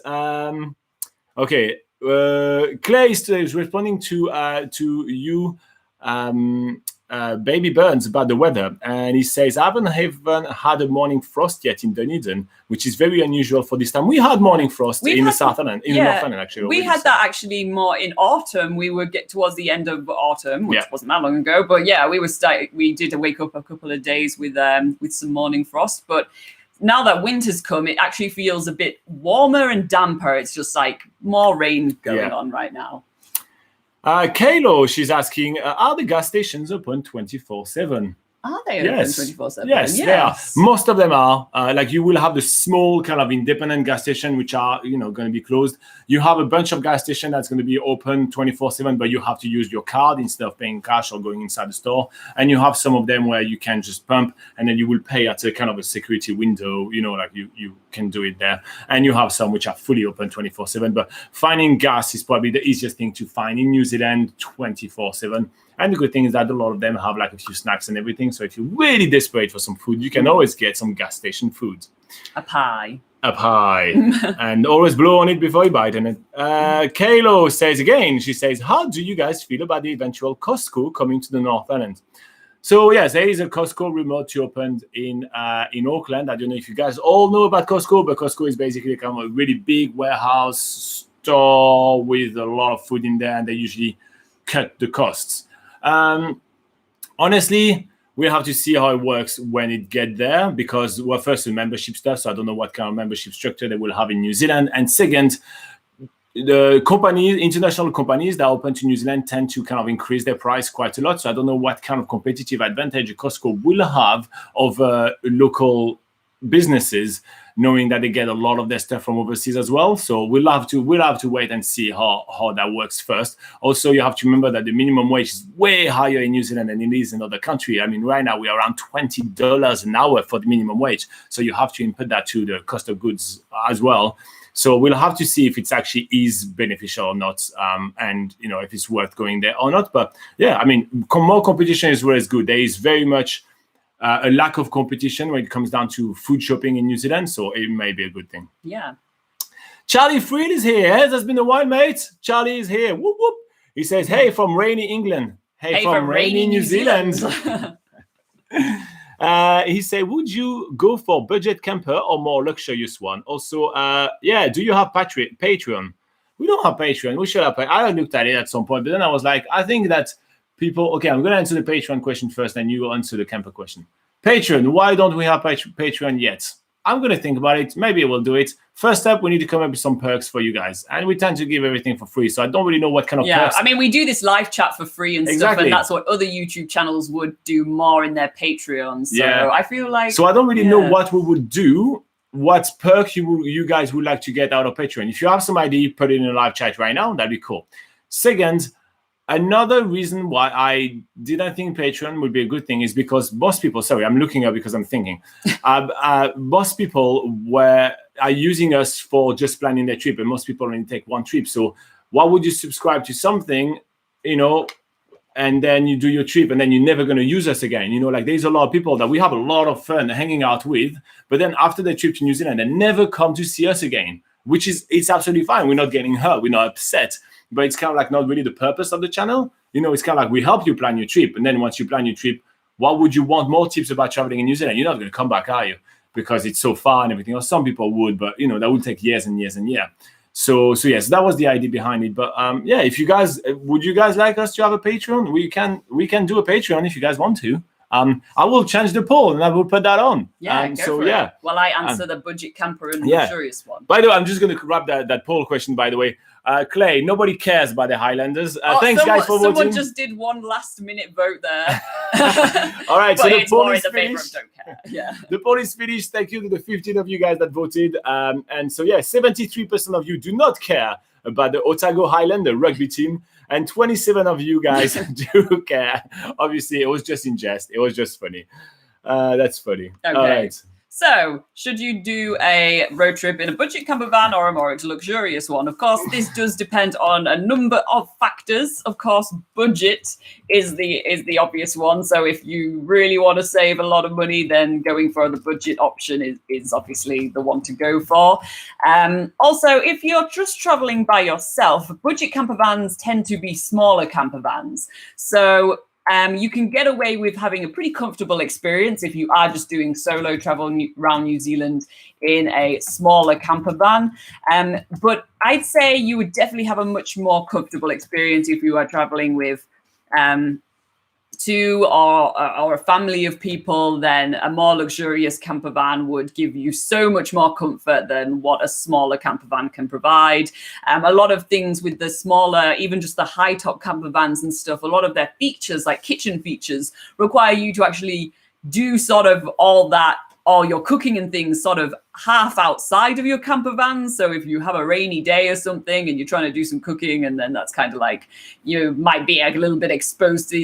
Okay. Claire is responding to you, Baby Burns, about the weather, and he says, I haven't had a morning frost yet in Dunedin, which is very unusual for this time. We had morning frost in the South Island, in the North Island, actually. We had that actually more in autumn. We would get towards the end of autumn, which wasn't that long ago. But yeah, we did wake up a couple of days with some morning frost. But now that winter's come, it actually feels a bit warmer and damper. It's just like more rain going on right now. Kaylo, she's asking, are the gas stations open 24/7? Are they open 24/7? Yes, they are. Most of them are. Like you will have the small kind of independent gas station, which are, going to be closed. You have a bunch of gas station that's going to be open 24/7, but you have to use your card instead of paying cash or going inside the store. And you have some of them where you can just pump and then you will pay at a kind of a security window, like you can do it there. And you have some which are fully open 24/7. But finding gas is probably the easiest thing to find in New Zealand 24/7. And the good thing is that a lot of them have like a few snacks and everything. So if you're really desperate for some food, you can always get some gas station food. A pie. And always blow on it before you bite on it. Kaylo says again, she says, how do you guys feel about the eventual Costco coming to the North Island? So yes, there is a Costco remote to open in Auckland. I don't know if you guys all know about Costco, but Costco is basically kind of a really big warehouse store with a lot of food in there, and they usually cut the costs. Honestly, we'll have to see how it works when it gets there, because first, the membership stuff, so I don't know what kind of membership structure they will have in New Zealand. And second, the companies, international companies that are open to New Zealand tend to kind of increase their price quite a lot. So I don't know what kind of competitive advantage Costco will have over local businesses, knowing that they get a lot of their stuff from overseas as well. So we'll have to wait and see how that works first. Also, you have to remember that the minimum wage is way higher in New Zealand than it is in other countries. I mean, right now we are around $20 an hour for the minimum wage. So you have to input that to the cost of goods as well. So we'll have to see if it's actually is beneficial or not, and if it's worth going there or not. But yeah, I mean, more competition is always good. There is very much a lack of competition when it comes down to food shopping in New Zealand, so it may be a good thing. Yeah. Charlie Fried is here. Hey, it's been a while, mate. Charlie is here. Whoop whoop. He says, "Hey from rainy England. Hey from rainy New Zealand." He said, "Would you go for budget camper or more luxurious one?" Also, do you have Patreon? We don't have Patreon. We should have. I looked at it at some point, but then I was like, I think that people. Okay, I'm going to answer the Patreon question first, and you answer the camper question. Patreon. Why don't we have Patreon yet? I'm going to think about it. Maybe we'll do it. First up, we need to come up with some perks for you guys. And we tend to give everything for free. So I don't really know what kind of perks. I mean, we do this live chat for free and stuff. And that's what other YouTube channels would do more in their Patreon. So I feel like... So I don't really know what we would do, what perk you guys would like to get out of Patreon. If you have some idea, put it in a live chat right now. That'd be cool. Second, another reason why I didn't think Patreon would be a good thing is because most people, sorry, I'm looking up because I'm thinking, most people are using us for just planning their trip, and most people only take one trip. So why would you subscribe to something, and then you do your trip and then you're never going to use us again? Like there's a lot of people that we have a lot of fun hanging out with, but then after their trip to New Zealand, they never come to see us again, it's absolutely fine. We're not getting hurt. We're not upset. But it's kind of like not really the purpose of the channel. It's kind of like we help you plan your trip. And then once you plan your trip, what would you want more tips about traveling in New Zealand? You're not going to come back, are you? Because it's so far and everything. Or some people would, but that would take years and years and years. So yes, that was the idea behind it. But if you guys, would you guys like us to have a Patreon? We can do a Patreon if you guys want to. I will change the poll and I will put that on. Yeah, go for it. Well, I answer the budget camper and luxurious one. By the way, I'm just going to grab that poll question, by the way. Clay, nobody cares about the Highlanders. Thanks, guys, for voting. Someone just did one last-minute vote there. All right, so the poll is finished. Don't care. Yeah. The poll is finished. Thank you to the 15 of you guys that voted. And so, 73% of you do not care about the Otago Highlander rugby team, and 27 of you guys do care. Obviously, it was just in jest. It was just funny. That's funny. Okay. All right. So, should you do a road trip in a budget camper van or a more luxurious one? Of course, this does depend on a number of factors. Of course, budget is the obvious one. So, if you really want to save a lot of money, then going for the budget option is obviously the one to go for. Also, if you're just traveling by yourself, budget camper vans tend to be smaller camper vans. So, you can get away with having a pretty comfortable experience if you are just doing solo travel around New Zealand in a smaller camper van. But I'd say you would definitely have a much more comfortable experience if you are traveling with two or a family of people. Then a more luxurious camper van would give you so much more comfort than what a smaller camper van can provide. A lot of things with the smaller, even just the high top camper vans and stuff, a lot of their features, like kitchen features, require you to actually do sort of all that, or your cooking and things sort of half outside of your camper van. So if you have a rainy day or something and you're trying to do some cooking, and then that's kind of like, you might be a little bit exposed to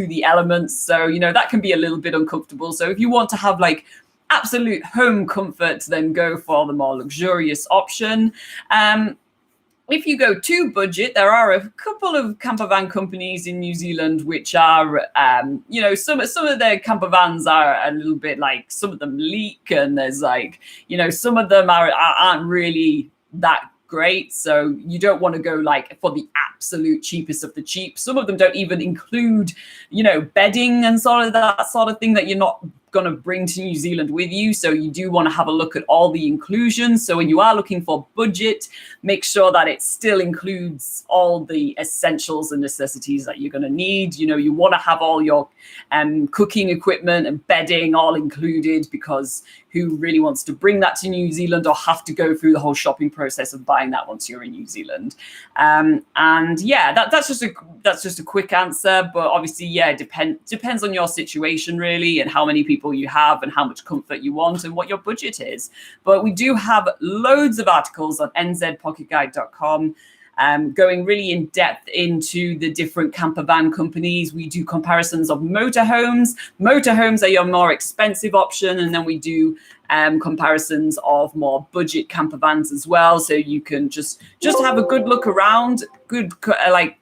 the elements. So, that can be a little bit uncomfortable. So if you want to have like absolute home comfort, then go for the more luxurious option. If you go to budget, there are a couple of camper van companies in New Zealand which are, some of their camper vans are a little bit like, some of them leak, and there's like, some of them aren't really that great. So you don't want to go like for the absolute cheapest of the cheap. Some of them don't even include, bedding and sort of that sort of thing that you're not going to bring to New Zealand with you. So you do want to have a look at all the inclusions. So when you are looking for budget, make sure that it still includes all the essentials and necessities that you're going to need. You want to have all your cooking equipment and bedding all included, because who really wants to bring that to New Zealand or have to go through the whole shopping process of buying that once you're in New Zealand? And yeah, that's just a quick answer, but obviously, yeah, depends on your situation really, and how many people you have and how much comfort you want and what your budget is. But we do have loads of articles on nzpocketguide.com. Going really in depth into the different campervan companies. We do comparisons of motorhomes. Motorhomes are your more expensive option, and then we do comparisons of more budget campervans as well. So you can just have a good look around,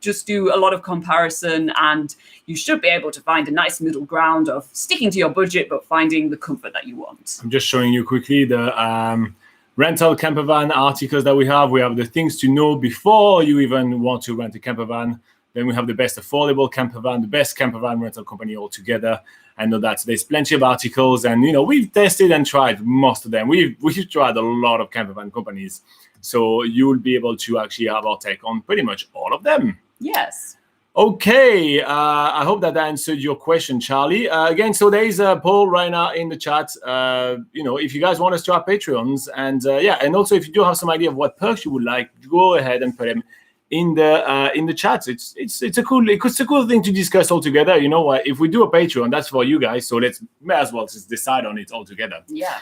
just do a lot of comparison, and you should be able to find a nice middle ground of sticking to your budget but finding the comfort that you want. I'm just showing you quickly the rental campervan articles that we have. We have the things to know before you even want to rent a campervan. Then we have the best affordable campervan, the best campervan rental company altogether. I know that there's plenty of articles, and we've tested and tried most of them. We've tried a lot of campervan companies, so you'll be able to actually have our take on pretty much all of them. Yes. Okay, I hope that answered your question, Charlie. Again, so there is a poll right now in the chat. If you guys want us to have Patreons, and and also if you do have some idea of what perks you would like, go ahead and put them in the chat. It's a cool thing to discuss all together. You know what? If we do a Patreon, that's for you guys. So may as well just decide on it all together. Yeah.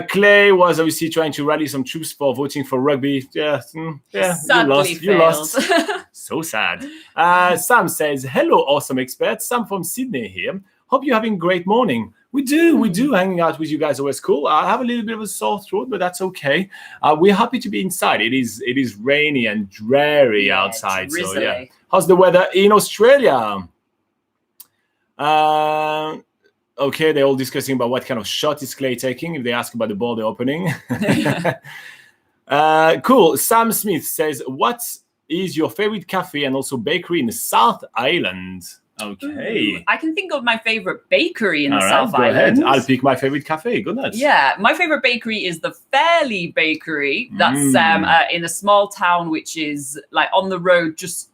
Clay was obviously trying to rally some troops for voting for rugby. Yeah, Sadly you lost. So sad. Sam says, hello, awesome experts. Sam from Sydney here. Hope you're having a great morning. We do. Hanging out with you guys always cool. I have a little bit of a sore throat, but that's okay. We're happy to be inside. It is rainy and dreary outside. So yeah. How's the weather in Australia? Okay, they're all discussing about what kind of shot is Clay taking if they ask about the border opening. Cool. Sam Smith says, what is your favorite cafe and also bakery in the South Island? Okay. Ooh, I can think of my favorite bakery in the South Go Island. ahead. I'll pick my favorite cafe. Go nuts. Yeah, my favorite bakery is the Fairley Bakery. That's in a small town which is like on the road, just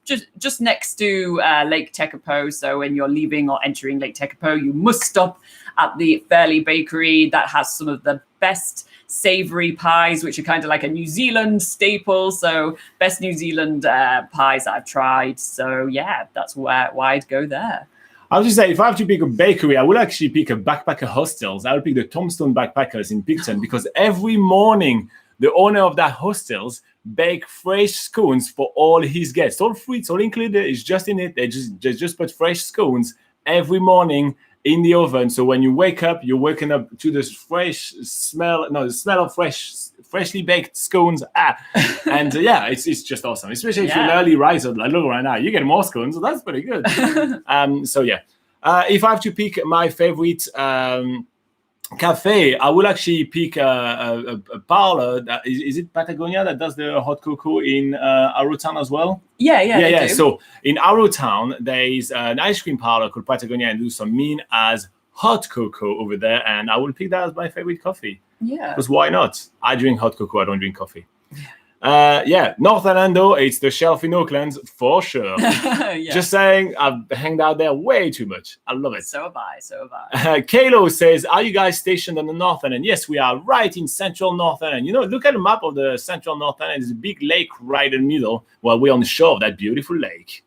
next to Lake Tekapo. So when you're leaving or entering Lake Tekapo, you must stop at the Fairley Bakery. That has some of the best savory pies, which are kind of like a New Zealand staple. So best New Zealand pies I've tried. So yeah, that's why I'd go there. I was just saying, if I have to pick a bakery, I would actually pick a backpacker hostels. I would pick the Tombstone Backpackers in Picton, because every morning the owner of that hostels bake fresh scones for all his guests. All free, it's all included. It's just in it. They just put fresh scones every morning in the oven. So when you wake up, you're waking up to the smell of freshly baked scones. And it's just awesome, especially if you're an early riser. Like, look right now, you get more scones, so that's pretty good. If I have to pick my favorite cafe, I will actually pick a parlor. Is it Patagonia that does the hot cocoa in Arrowtown as well? Yeah. So in Arrowtown, there is an ice cream parlor called Patagonia, and do some mean as hot cocoa over there. And I will pick that as my favorite coffee. Yeah. Because why not? I drink hot cocoa. I don't drink coffee. North Orlando, it's the shelf in Auckland for sure. Just saying, I've hanged out there way too much. I love it. So have I. Kalo says, are you guys stationed on the North End? And yes, we are right in central North End. Look at the map of the central North End. There's a big lake right in the middle. Well, we're on the shore of that beautiful lake.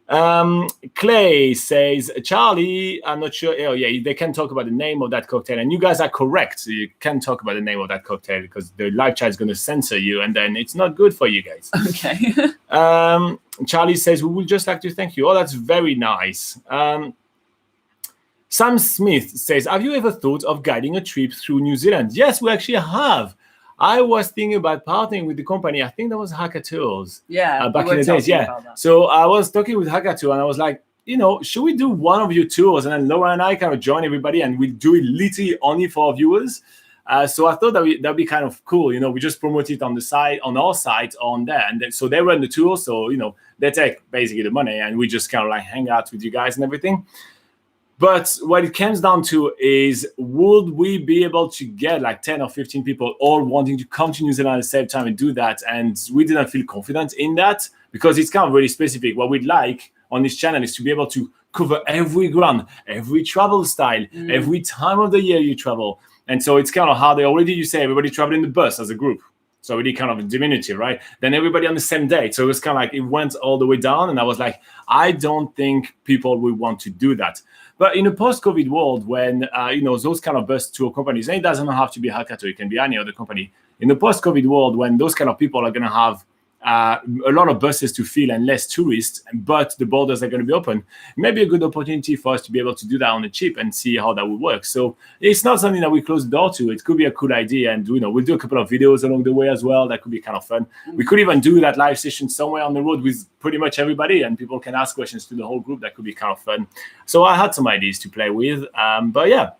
Clay says, Charlie, I'm not sure. Oh yeah, they can talk about the name of that cocktail, and you guys are correct. So you can talk about the name of that cocktail because the live chat is going to censor you, and then it's not good for you guys. Okay. Charlie says, we would just like to thank you. Oh, that's very nice. Sam Smith says, have you ever thought of guiding a trip through New Zealand? Yes, we actually have. I was thinking about partnering with the company. I think that was Hacker Tours. Yeah, back in the days. Yeah. So I was talking with Hacker Tour, and I was like, should we do one of your tours? And then Laura and I kind of join everybody, and we do it literally only for our viewers. So I thought that'd be kind of cool. We just promote it on the site, on our site, on there, and so they run the tour. So they take basically the money, and we just kind of like hang out with you guys and everything. But what it comes down to is, would we be able to get like 10 or 15 people all wanting to come to New Zealand at the same time and do that? And we didn't feel confident in that, because it's kind of really specific. What we'd like on this channel is to be able to cover every ground, every travel style, every time of the year you travel. And so it's kind of how you say everybody travel in the bus as a group. So really kind of a diminutive, right? Then everybody on the same date. So it was kind of like, it went all the way down. And I was like, I don't think people will want to do that. But in a post-COVID world, when those kind of bus tour companies, and it doesn't have to be Hakato, it can be any other company. In the post-COVID world, when those kind of people are going to have a lot of buses to fill and less tourists, but the borders are going to be open, maybe a good opportunity for us to be able to do that on the cheap and see how that would work. So it's not something that we close the door to. It could be a cool idea, and we'll do a couple of videos along the way as well. That could be kind of fun. We could even do that live session somewhere on the road with pretty much everybody, and people can ask questions to the whole group. That could be kind of fun. So I had some ideas to play with, but yeah.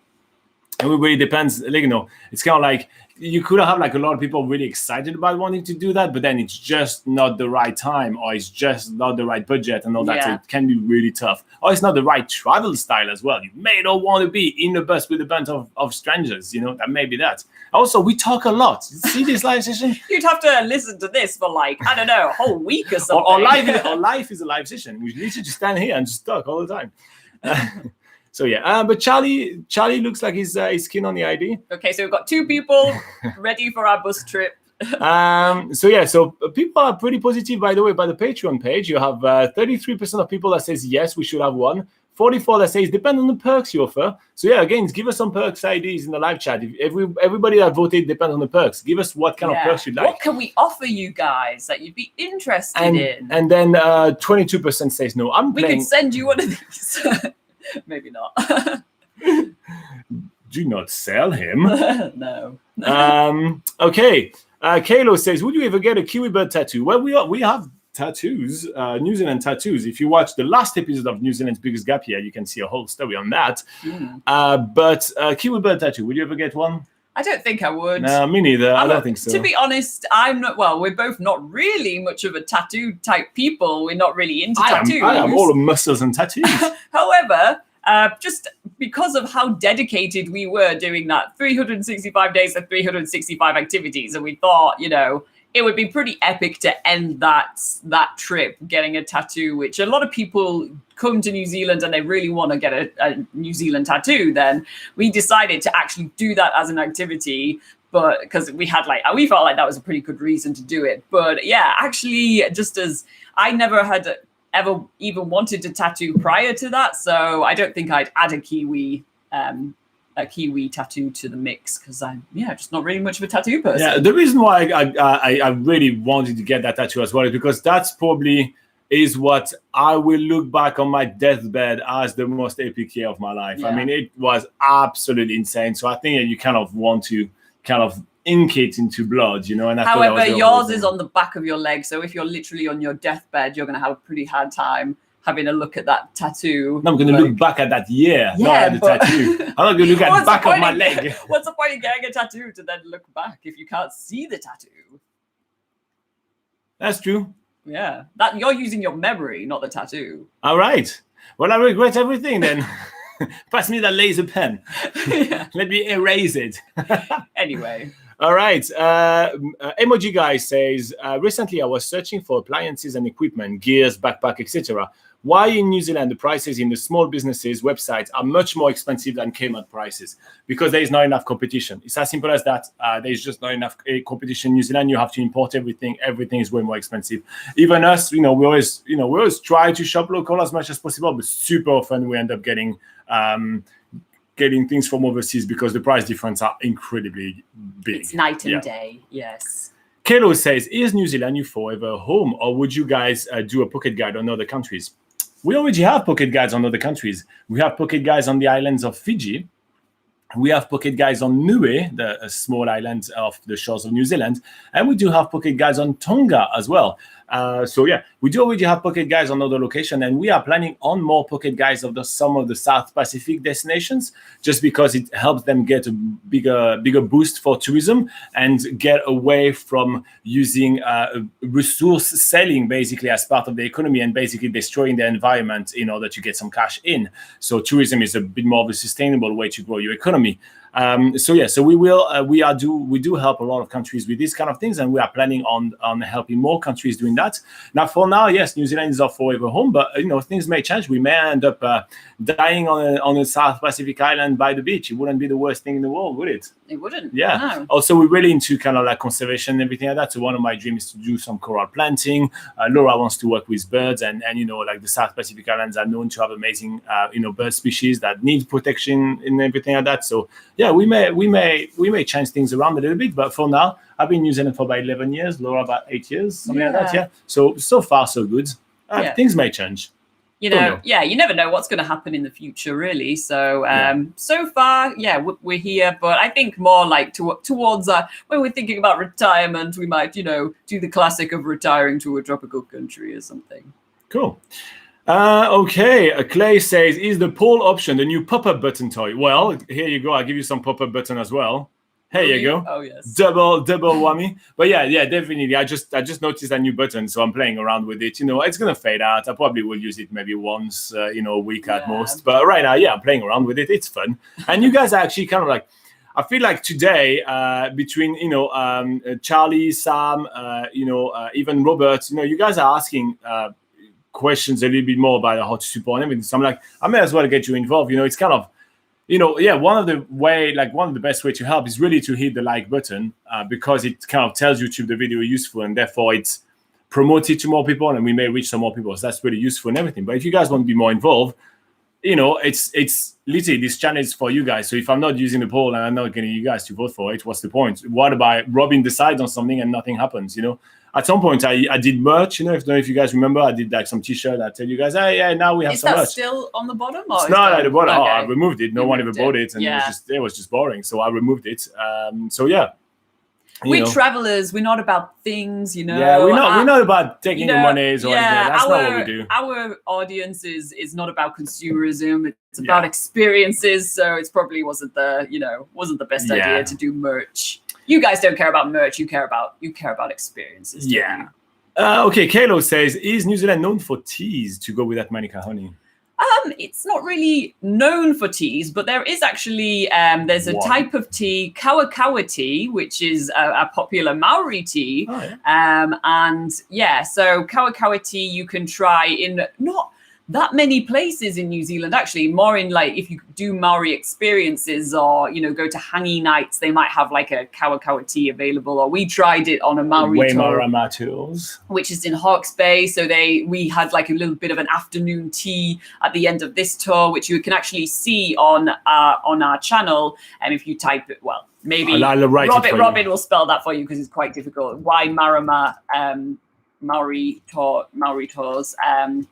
It really depends. It's kind of like you could have like a lot of people really excited about wanting to do that, but then it's just not the right time, or it's just not the right budget and all that. So it can be really tough. Or it's not the right travel style as well. You may not want to be in a bus with a bunch of strangers. That may be that. Also, we talk a lot. See this live session? You'd have to listen to this for like, I don't know, a whole week or something. Or life is a live session. We literally just stand here and just talk all the time. So yeah, but Charlie looks like he's keen on the idea. Okay, so we've got 2 people ready for our bus trip. So people are pretty positive, by the way. By the Patreon page, you have 33% of people that says yes, we should have one. 44 that says depend on the perks you offer. So yeah, again, give us some perks ideas in the live chat. If everybody that voted depends on the perks. Give us what kind of perks you'd like. What can we offer you guys that you'd be interested in? And then 22% says no. We can send you one of these. Maybe not. Do not sell him. No. Okay. Kalo says, would you ever get a kiwi bird tattoo? Well, we have tattoos, New Zealand tattoos. If you watch the last episode of New Zealand's Biggest Gap Year, you can see a whole story on that. But kiwi bird tattoo, would you ever get one? I don't think I would. No, me neither. I don't think so. To be honest, I'm not. Well, we're both not really much of a tattoo type people. We're not really into tattoos. I am all muscles and tattoos. However, just because of how dedicated we were doing that 365 days of 365 activities, and we thought, it would be pretty epic to end that trip getting a tattoo, which a lot of people come to New Zealand and they really want to get a New Zealand tattoo. Then we decided to actually do that as an activity, but because we felt like that was a pretty good reason to do it. But yeah, actually, just as I never had ever even wanted to tattoo prior to that, so I don't think I'd add a kiwi tattoo to the mix, because I'm just not really much of a tattoo person. Yeah, the reason why I really wanted to get that tattoo as well is because that's probably is what I will look back on my deathbed as the most epic year of my life. Yeah. I mean, it was absolutely insane. So I think that you kind of want to kind of ink it into blood, And however, yours is on the back of your leg. So if you're literally on your deathbed, you're going to have a pretty hard time having a look at that tattoo. No, I'm going to look back at that year, not at the tattoo. I'm not going to look at the back of my leg. What's the point of getting a tattoo to then look back if you can't see the tattoo? That's true. Yeah, that you're using your memory, not the tattoo. All right. Well, I regret everything then. Pass me that laser pen. Yeah. Let me erase it. Anyway. All right. Emoji Guy says, recently I was searching for appliances and equipment, gears, backpack, etc. Why in New Zealand the prices in the small businesses websites are much more expensive than Kmart prices? Because there is not enough competition. It's as simple as that. There's just not enough competition in New Zealand. You have to import everything. Everything is way more expensive. Even us, we always try to shop local as much as possible, but super often we end up getting things from overseas because the price difference are incredibly big. It's night and day, yes. Kelo says, is New Zealand your forever home, or would you guys do a pocket guide on other countries? We already have pocket guides on other countries. We have pocket guides on the islands of Fiji. We have pocket guides on Niue, the small island off the shores of New Zealand. And we do have pocket guides on Tonga as well. So yeah, we do already have pocket guides on other locations, and we are planning on more pocket guides of some of the South Pacific destinations, just because it helps them get a bigger boost for tourism and get away from using resource selling basically as part of the economy and basically destroying the environment in order to get some cash in. So tourism is a bit more of a sustainable way to grow your economy. So we do help a lot of countries with these kind of things, and we are planning on helping more countries doing that. Now, for now, yes, New Zealand is our forever home, but things may change. We may end up dying on a South Pacific island by the beach. It wouldn't be the worst thing in the world, would it? It wouldn't. Yeah. No. Also, we're really into kind of like conservation and everything like that. So one of my dreams is to do some coral planting. Laura wants to work with birds, and like the South Pacific islands are known to have amazing bird species that need protection and everything like that. So yeah, we may change things around a little bit, but for now, I've been in New Zealand for about 11 years. Laura about 8 years, something like that. Yeah. So far so good. Things may change. You never know what's going to happen in the future, really. So, so far, we're here. But I think more like towards when we're thinking about retirement, we might, do the classic of retiring to a tropical country or something. Cool. Okay. Clay says, is the poll option the new pop-up button toy? Well, here you go. I'll give you some pop-up button as well. Here you go. Oh yes. Double whammy. But yeah, definitely. I just noticed a new button, so I'm playing around with it. It's gonna fade out. I probably will use it maybe once, a week at most. But right now, I'm playing around with it. It's fun. And you guys are actually kind of like, I feel like today, between Charlie, Sam, even Robert, you guys are asking questions a little bit more about how to support and everything. So I'm like, I may as well get you involved. It's kind of, one of the best way to help is really to hit the like button, because it kind of tells YouTube the video is useful, and therefore it's promoted to more people, and we may reach some more people. So that's really useful and everything. But if you guys want to be more involved, it's literally, this channel is for you guys. So if I'm not using the poll and I'm not getting you guys to vote for it, what's the point? What about Robin decides on something and nothing happens? At some point, I did merch. If you guys remember, I did like some T-shirt. I tell you guys, hey, now we have some merch. Is that still on the bottom? Or it's not at the bottom. Okay. I removed it. No one ever bought it, and it was just boring. So I removed it. We're travelers. We're not about things, Yeah, we're not about taking your monies or anything. That's not what we do. Our audience is not about consumerism. It's about experiences. So it probably wasn't the best idea to do merch. You guys don't care about merch. You care about experiences. Yeah. Okay. Kalo says, is New Zealand known for teas to go with that Manuka honey? It's not really known for teas, but there is actually there's a type of tea, kawa tea, which is a popular Maori tea. Oh, yeah. So kawa tea you can try in not that many places in New Zealand, actually. More in like if you do Maori experiences or go to hangi nights, they might have like a kawa tea available. Or we tried it on a Maori tour, tours, which is in Hawke's Bay. So we had like a little bit of an afternoon tea at the end of this tour, which you can actually see on our channel. And if you type it, well, maybe Robin will spell that for you because it's quite difficult. Why Marama? Maori tours.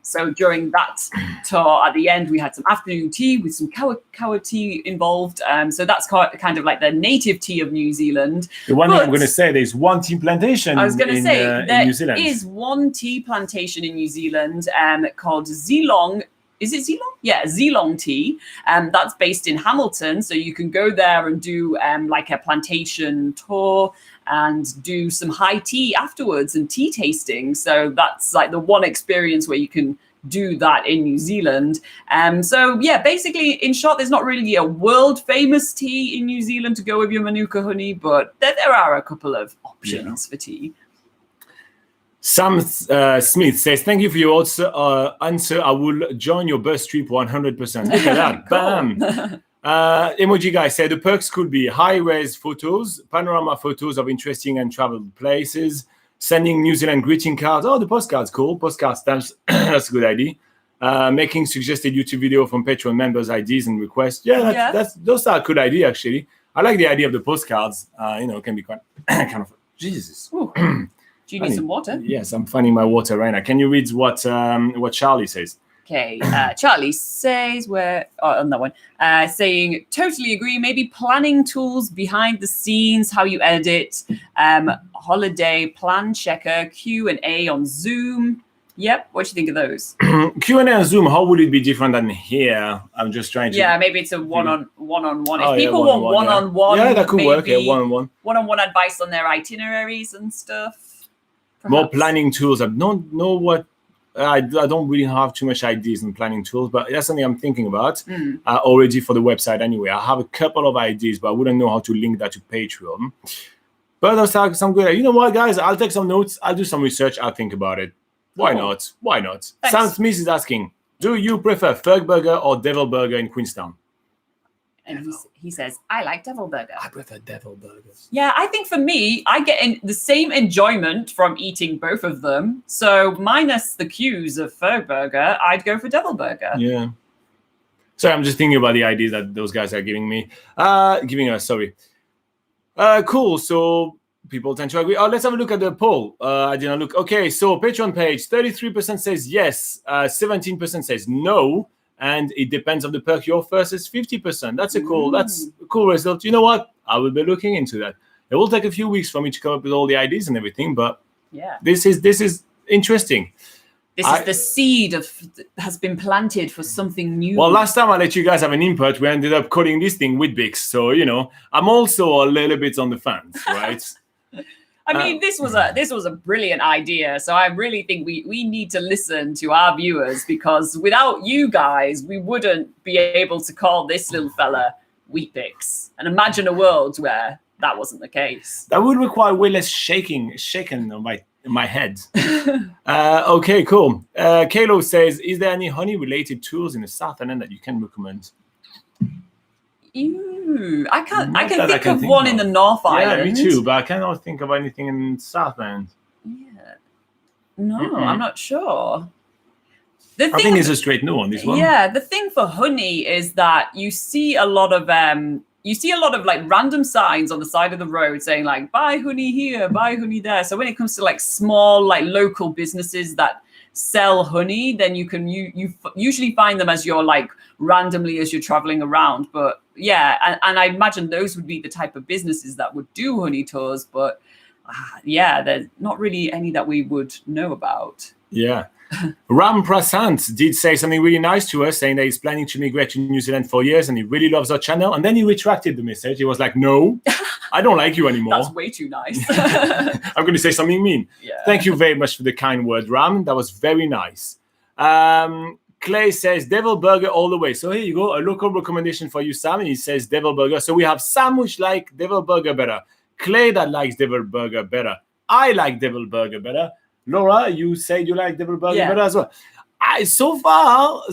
So during that tour, at the end, we had some afternoon tea with some kawa tea involved. So that's kind of like the native tea of New Zealand. The one thing I'm going to say, there's one tea plantation. I was going to say in New Zealand. There is one tea plantation in New Zealand called Zealand. Is it Zealand? Yeah, Zealand tea. That's based in Hamilton. So you can go there and do like a plantation tour and do some high tea afterwards and tea tasting. So that's like the one experience where you can do that in New Zealand. So yeah, basically, in short, there's not really a world famous tea in New Zealand to go with your Manuka honey, but there are a couple of options for tea. Sam Smith says, thank you for your answer. I will join your bus trip 100%. Look at that. Bam. Emoji guy said the perks could be high-res photos, panorama photos of interesting and traveled places, sending New Zealand greeting cards. Oh, the postcards, cool. Postcard stamps, that's a good idea. Making suggested YouTube video from Patreon members' IDs and requests. Those are a good idea, actually. I like the idea of the postcards. It can be quite kind of, Jesus. Do you need some water? Yes, I'm finding my water right now. Can you read what Charlie says? Okay, Charlie says on that one, saying totally agree. Maybe planning tools behind the scenes, how you edit, holiday plan checker, Q&A on Zoom. Yep, what do you think of those? Q&A on Zoom, how would it be different than here? I'm just trying to. Yeah, maybe it's a one-on-one. If Oh, people want one-on-one, yeah, that could work. Yeah, maybe one-on-one. One-on-one advice on their itineraries and stuff. More planning tools. I don't know what. I don't really have too much ideas on planning tools, but that's something I'm thinking about already for the website anyway. I have a couple of ideas, but I wouldn't know how to link that to Patreon. But those are some good. You know what, guys? I'll take some notes. I'll do some research. I'll think about it. Why not? Why not? Thanks. Sam Smith is asking, do you prefer Ferg Burger or Devil Burger in Queenstown? And he says, I like Devil Burger. I prefer Devil Burgers. Yeah, I think for me, I get the same enjoyment from eating both of them. So minus the cues of Ferg Burger, I'd go for Devil Burger. Yeah. Sorry, I'm just thinking about the ideas that those guys are giving me. Giving us, sorry. Cool. So people tend to agree. Oh, let's have a look at the poll. I didn't look. Okay, so Patreon page, 33% says yes, 17% says no. And it depends on the perk you offer versus 50%. That's a cool result. You know what? I will be looking into that. It will take a few weeks for me to come up with all the ideas and everything, but yeah, this is interesting. This is the seed has been planted for something new. Well, last time I let you guys have an input, we ended up calling this thing Whitbix. So, I'm also a little bit on the fence, right? I mean, this was a brilliant idea. So I really think we need to listen to our viewers, because without you guys, we wouldn't be able to call this little fella Weet-Bix. And imagine a world where that wasn't the case. That would require way less shaking on my head. Okay, cool. Kalo says, is there any honey-related tools in the South End that you can recommend? Ew, I can think of one in the North Island. Yeah, me too, but I cannot think of anything in South End. Yeah. No, I'm not sure. I think it's a straight no on this one. Yeah, the thing for honey is that you see a lot of like random signs on the side of the road saying like buy honey here, buy honey there. So when it comes to like small like local businesses that sell honey, then you can you usually find them as you're like randomly as you're traveling around. But yeah, and I imagine those would be the type of businesses that would do honey tours, but yeah, there's not really any that we would know about. Yeah. Ram Prasant did say something really nice to us, saying that he's planning to migrate to New Zealand for years and he really loves our channel. And then he retracted the message. He was like, no, I don't like you anymore. That's way too nice. I'm going to say something mean. Yeah. Thank you very much for the kind word, Ram. That was very nice. Clay says Devil Burger all the way. So here you go, a local recommendation for you, Sam. And he says Devil Burger. So we have Sam, which like Devil Burger better. Clay that likes Devil Burger better. I like Devil Burger better. Laura, you said you like Devil Burger better as well. So far,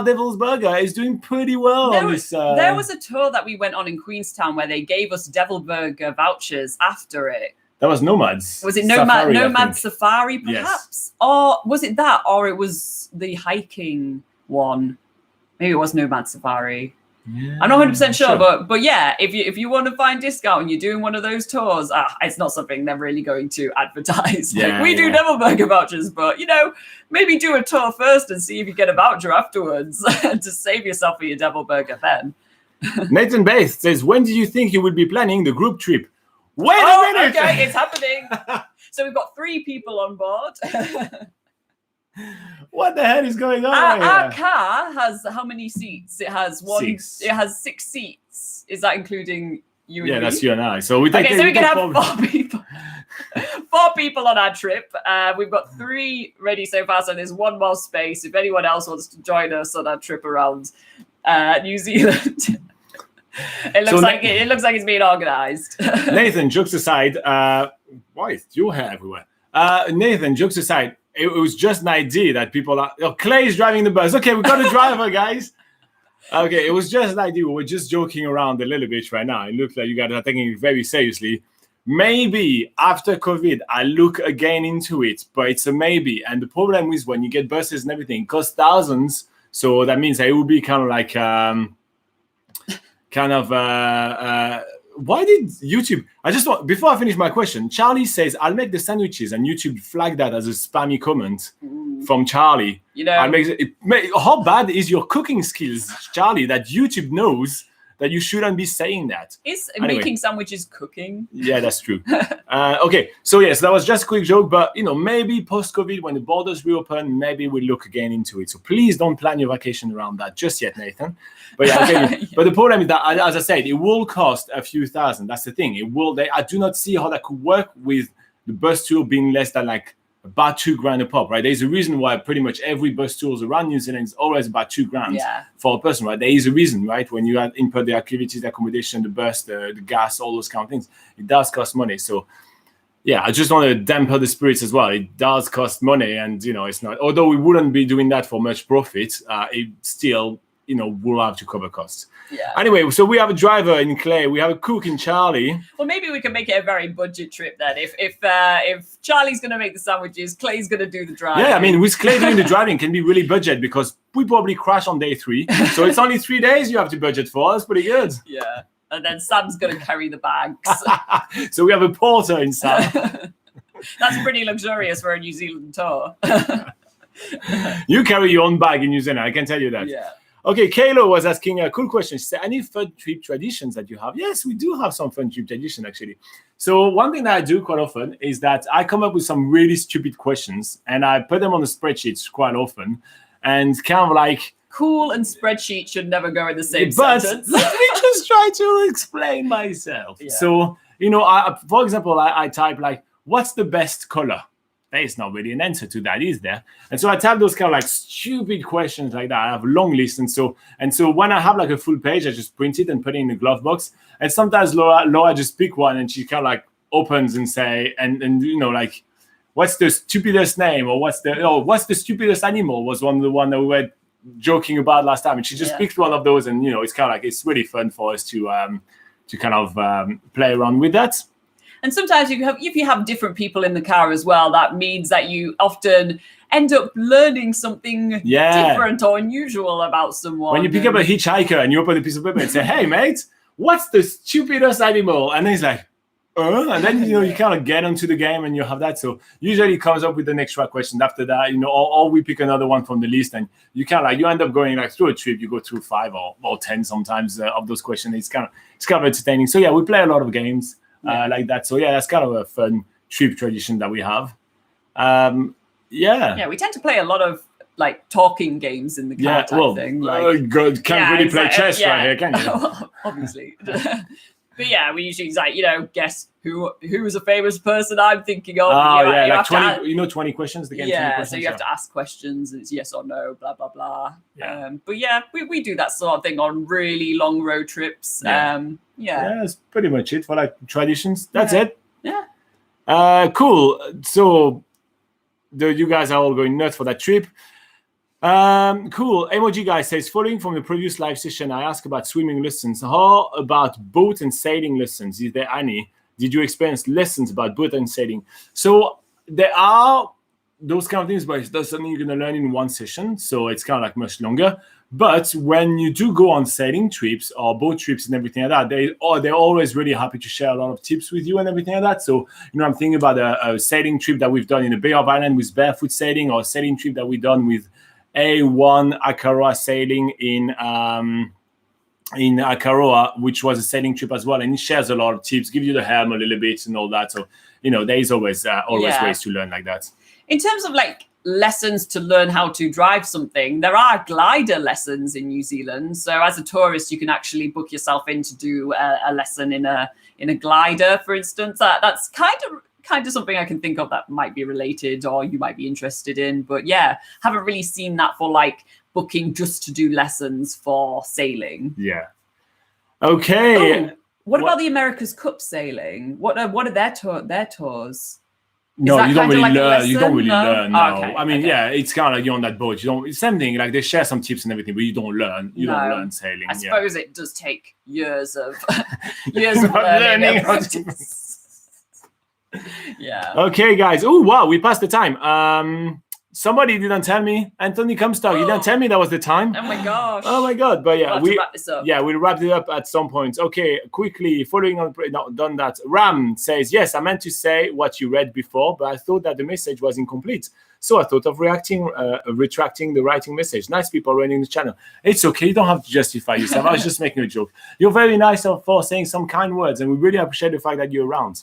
Devil's Burger is doing pretty well on this. There was a tour that we went on in Queenstown where they gave us Devil Burger vouchers after it. That was Nomads. Was it Nomad Safari, perhaps? Yes. Or was it that? Or it was the hiking one? Maybe it was Nomad Safari. Yeah, I'm not 100% sure, but yeah, if you want to find discount and you're doing one of those tours, it's not something they're really going to advertise. Yeah, like we do Devil Burger vouchers, but maybe do a tour first and see if you get a voucher afterwards to save yourself for your Devil Burger then. Nathan Bath says, when do you think you will be planning the group trip? Wait a minute! Okay, it's happening. So we've got 3 people on board. What the hell is going on? Our car has how many seats? It has 6. It has 6 seats. Is that including you? Yeah, and that's me? you and I. So we can have 4 people. 4 people on our trip. We've got 3 ready so far, so there's 1 more space if anyone else wants to join us on our trip around New Zealand. It looks like it's being organised. Nathan, jokes aside, why is your hair everywhere? Nathan, jokes aside, it was just an idea that people are. Oh, Clay's driving the bus. Okay, we got a driver, guys. Okay, it was just an idea. We were just joking around a little bit right now. It looks like you guys are taking it very seriously. Maybe after COVID, I look again into it, but it's a maybe. And the problem is when you get buses and everything, it costs thousands. So that means it will be kind of like why did YouTube? I just want, before I finish my question, Charlie says, "I'll make the sandwiches," and YouTube flagged that as a spammy comment from Charlie. You know, how bad is your cooking skills, Charlie, that YouTube knows that you shouldn't be saying that? Is making sandwiches cooking? Yeah, that's true. Okay, so yes, that was just a quick joke, but maybe post-COVID, when the borders reopen, maybe we'll look again into it. So please don't plan your vacation around that just yet, Nathan. But yeah, okay. But the problem is that, as I said, it will cost a few thousand. That's the thing. It will. I do not see how that could work with the bus tour being less than like about $2,000 a pop, right? There's a reason why pretty much every bus tours around New Zealand is always about $2,000 for a person, right? There is a reason, right? When you input the activities, the accommodation, the bus, the gas, all those kind of things, it does cost money. So yeah, I just want to dampen the spirits as well. It does cost money, and it's not. Although we wouldn't be doing that for much profit, it still we'll have to cover costs. Yeah. Anyway, so we have a driver in Clay, we have a cook in Charlie. Well, maybe we can make it a very budget trip then. If Charlie's going to make the sandwiches, Clay's going to do the driving. Yeah, I mean, with Clay doing the driving can be really budget, because we probably crash on day 3. So it's only 3 days you have to budget for. That's pretty good. Yeah. And then Sam's going to carry the bags. So we have a porter in Sam. That's pretty luxurious for a New Zealand tour. You carry your own bag in New Zealand, I can tell you that. Yeah. Okay, Kaylo was asking a cool question. She said, any fun trip traditions that you have? Yes, we do have some fun trip tradition, actually. So one thing that I do quite often is that I come up with some really stupid questions, and I put them on the spreadsheets quite often, and kind of like... Cool and spreadsheet should never go in the same sentence. Let me just try to explain myself. Yeah. So, for example, I type like, what's the best color? There's not really an answer to that, is there? And so I type those kind of like stupid questions like that. I have a long list. And so when I have like a full page, I just print it and put it in the glove box. And sometimes Laura just pick one, and she kind of like opens and say, and like, what's the stupidest name, or what's the stupidest animal, was the one that we were joking about last time. And she just picked one of those, and it's kind of like, it's really fun for us to kind of play around with that. And sometimes if you have different people in the car as well, that means that you often end up learning something different or unusual about someone. When you pick up a hitchhiker and you open a piece of paper and say, "Hey, mate, what's the stupidest animal?" And then he's like, and then you kind of get onto the game and you have that. So usually it comes up with an extra question after that, or we pick another one from the list, and you kind of like, you end up going like through a trip, you go through 5 or 10 sometimes of those questions. It's kind of entertaining. So yeah, we play a lot of games. Like that. So yeah, that's kind of a fun trip tradition that we have. We tend to play a lot of like talking games in the car type thing. Like, good. Can't really play chess right here, can you? Obviously. But yeah, we usually guess who is a famous person I'm thinking of. Like 20. 20 questions. The game. 20 questions, so you have to ask questions. And it's yes or no, blah blah blah. Yeah. But yeah, we do that sort of thing on really long road trips. Yeah, that's pretty much it for like traditions. That's it. Yeah. Cool. So you guys are all going nuts for that trip. Cool. Emoji guy says, following from the previous live session, I asked about swimming lessons. How about boat and sailing lessons? Is there any? Did you experience lessons about boat and sailing? So there are those kind of things, but it's not something you're going to learn in one session. So it's kind of like much longer. But when you do go on sailing trips or boat trips and everything like that, they're always really happy to share a lot of tips with you and everything like that. So, I'm thinking about a sailing trip that we've done in the Bay of Islands with barefoot sailing, or a sailing trip that we've done with A1 Akaroa sailing in Akaroa, which was a sailing trip as well. And it shares a lot of tips, give you the helm a little bit and all that. So, there is always ways to learn like that. In terms of like lessons to learn how to drive something, there are glider lessons in New Zealand. So as a tourist, you can actually book yourself in to do a lesson in a glider, for instance. That's kind of something I can think of that might be related or you might be interested in. But yeah, haven't really seen that for like booking just to do lessons for sailing. Yeah. Okay. What about the America's Cup sailing? What are their tours? No, you don't really learn. You don't really learn. No, okay, I mean, it's kind of like you're on that boat. It's same thing. Like they share some tips and everything, but you don't learn. You don't learn sailing. I suppose it does take years of learning and practice. Yeah. Okay, guys. Oh wow, we passed the time. Somebody didn't tell me. Anthony Comstock, you didn't tell me that was the time. Oh my gosh. Oh my God. But yeah, we'll wrap this up. Yeah, we'll wrap it up at some point. Okay, quickly, following on, not done that. Ram says, yes, I meant to say what you read before, but I thought that the message was incomplete. So I thought of retracting the writing message. Nice people running the channel. It's okay. You don't have to justify yourself. I was just making a joke. You're very nice for saying some kind words, and we really appreciate the fact that you're around.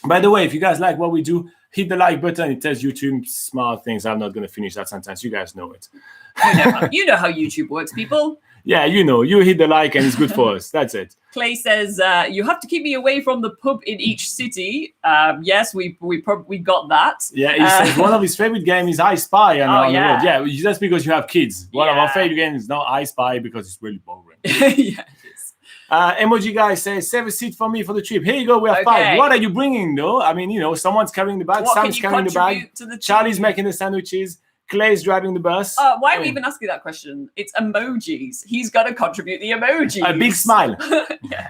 By the way, if you guys like what we do, hit the like button. It tells YouTube smart things. I'm not going to finish that sentence. You guys know it. You know how YouTube works, people. Yeah, you know. You hit the like and it's good for us. That's it. Clay says, you have to keep me away from the pub in each city. Yes, we got that. Yeah, he says one of his favorite games is I Spy. And on the road. Yeah, that's because you have kids. One of our favorite games is not I Spy because it's really boring. Yeah. Emoji guy says, save a seat for me for the trip. Here you go, we have 5. What are you bringing, though? I mean, you know, someone's carrying the bag, Sam's carrying the bag, Charlie's making the sandwiches, Clay's driving the bus. Why are we even asking that question? It's emojis. He's got to contribute the emojis. A big smile. Yeah.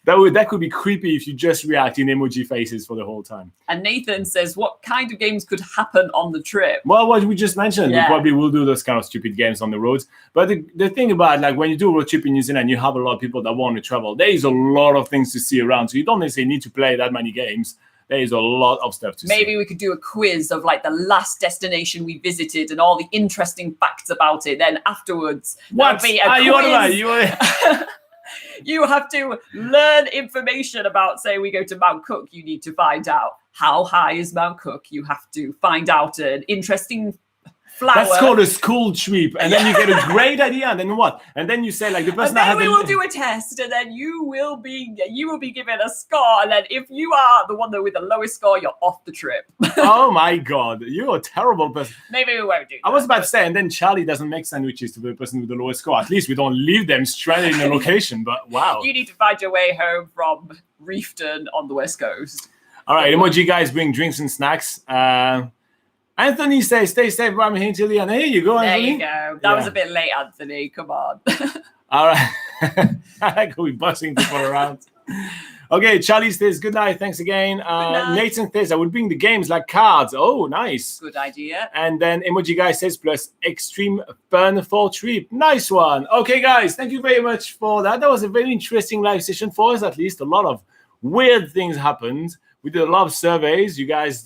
That could be creepy if you just react in emoji faces for the whole time. And Nathan says, what kind of games could happen on the trip? Well, what we just mentioned, we probably will do those kind of stupid games on the roads. But the thing about, like, when you do a road trip in New Zealand, you have a lot of people that want to travel. There is a lot of things to see around. So you don't necessarily need to play that many games. There is a lot of stuff to see. Maybe we could do a quiz of like the last destination we visited and all the interesting facts about it. Then afterwards, what? Be a quiz. You have to learn information about, say, we go to Mount Cook. You need to find out how high is Mount Cook. You have to find out an interesting flower. That's called a school trip. And then you get a great idea. And then what? And then you say, like, the person that has... And then we will do a test. And then you will be given a score. And then if you are the one with the lowest score, you're off the trip. Oh, my God. You're a terrible person. Maybe we won't do that. I was about to say, and then Charlie doesn't make sandwiches to the person with the lowest score. At least we don't leave them stranded in a location. But wow. You need to find your way home from Reefton on the West Coast. All right. Emoji guys bring drinks and snacks. Anthony says, stay safe, I'm here till the end. Here you go, Anthony. There you go. That was a bit late, Anthony. Come on. All right. I like how we're bussing people around. Okay, Charlie says, good night. Thanks again. Nathan says, I would bring the games like cards. Oh, nice. Good idea. And then Emoji guy says, plus extreme fun for trip. Nice one. Okay, guys, thank you very much for that. That was a very interesting live session for us, at least. A lot of weird things happened. We did a lot of surveys. You guys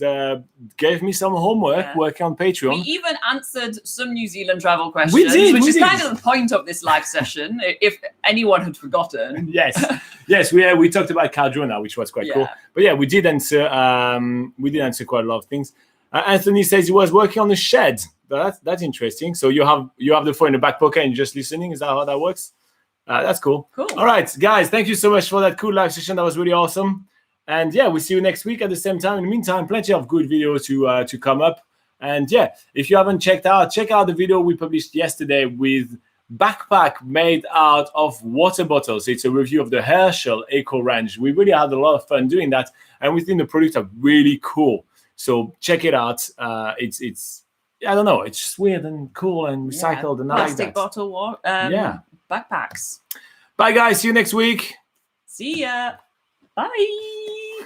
gave me some homework working on Patreon. We even answered some New Zealand travel questions, which is kind of the point of this live session, if anyone had forgotten. Yes, we talked about Cardrona, which was quite cool. But yeah, we did answer quite a lot of things. Anthony says he was working on the shed. That's interesting. So you have the phone in the back pocket and you're just listening. Is that how that works? That's cool. All right, guys, thank you so much for that cool live session. That was really awesome. And yeah, we'll see you next week at the same time. In the meantime, plenty of good videos to come up. And yeah, if you haven't check out the video we published yesterday with backpack made out of water bottles. It's a review of the Herschel Eco Range. We really had a lot of fun doing that, and we think the products are really cool. So check it out. It's I don't know. It's just weird and cool and recycled and plastic bottle backpacks. Bye, guys. See you next week. See ya. Bye.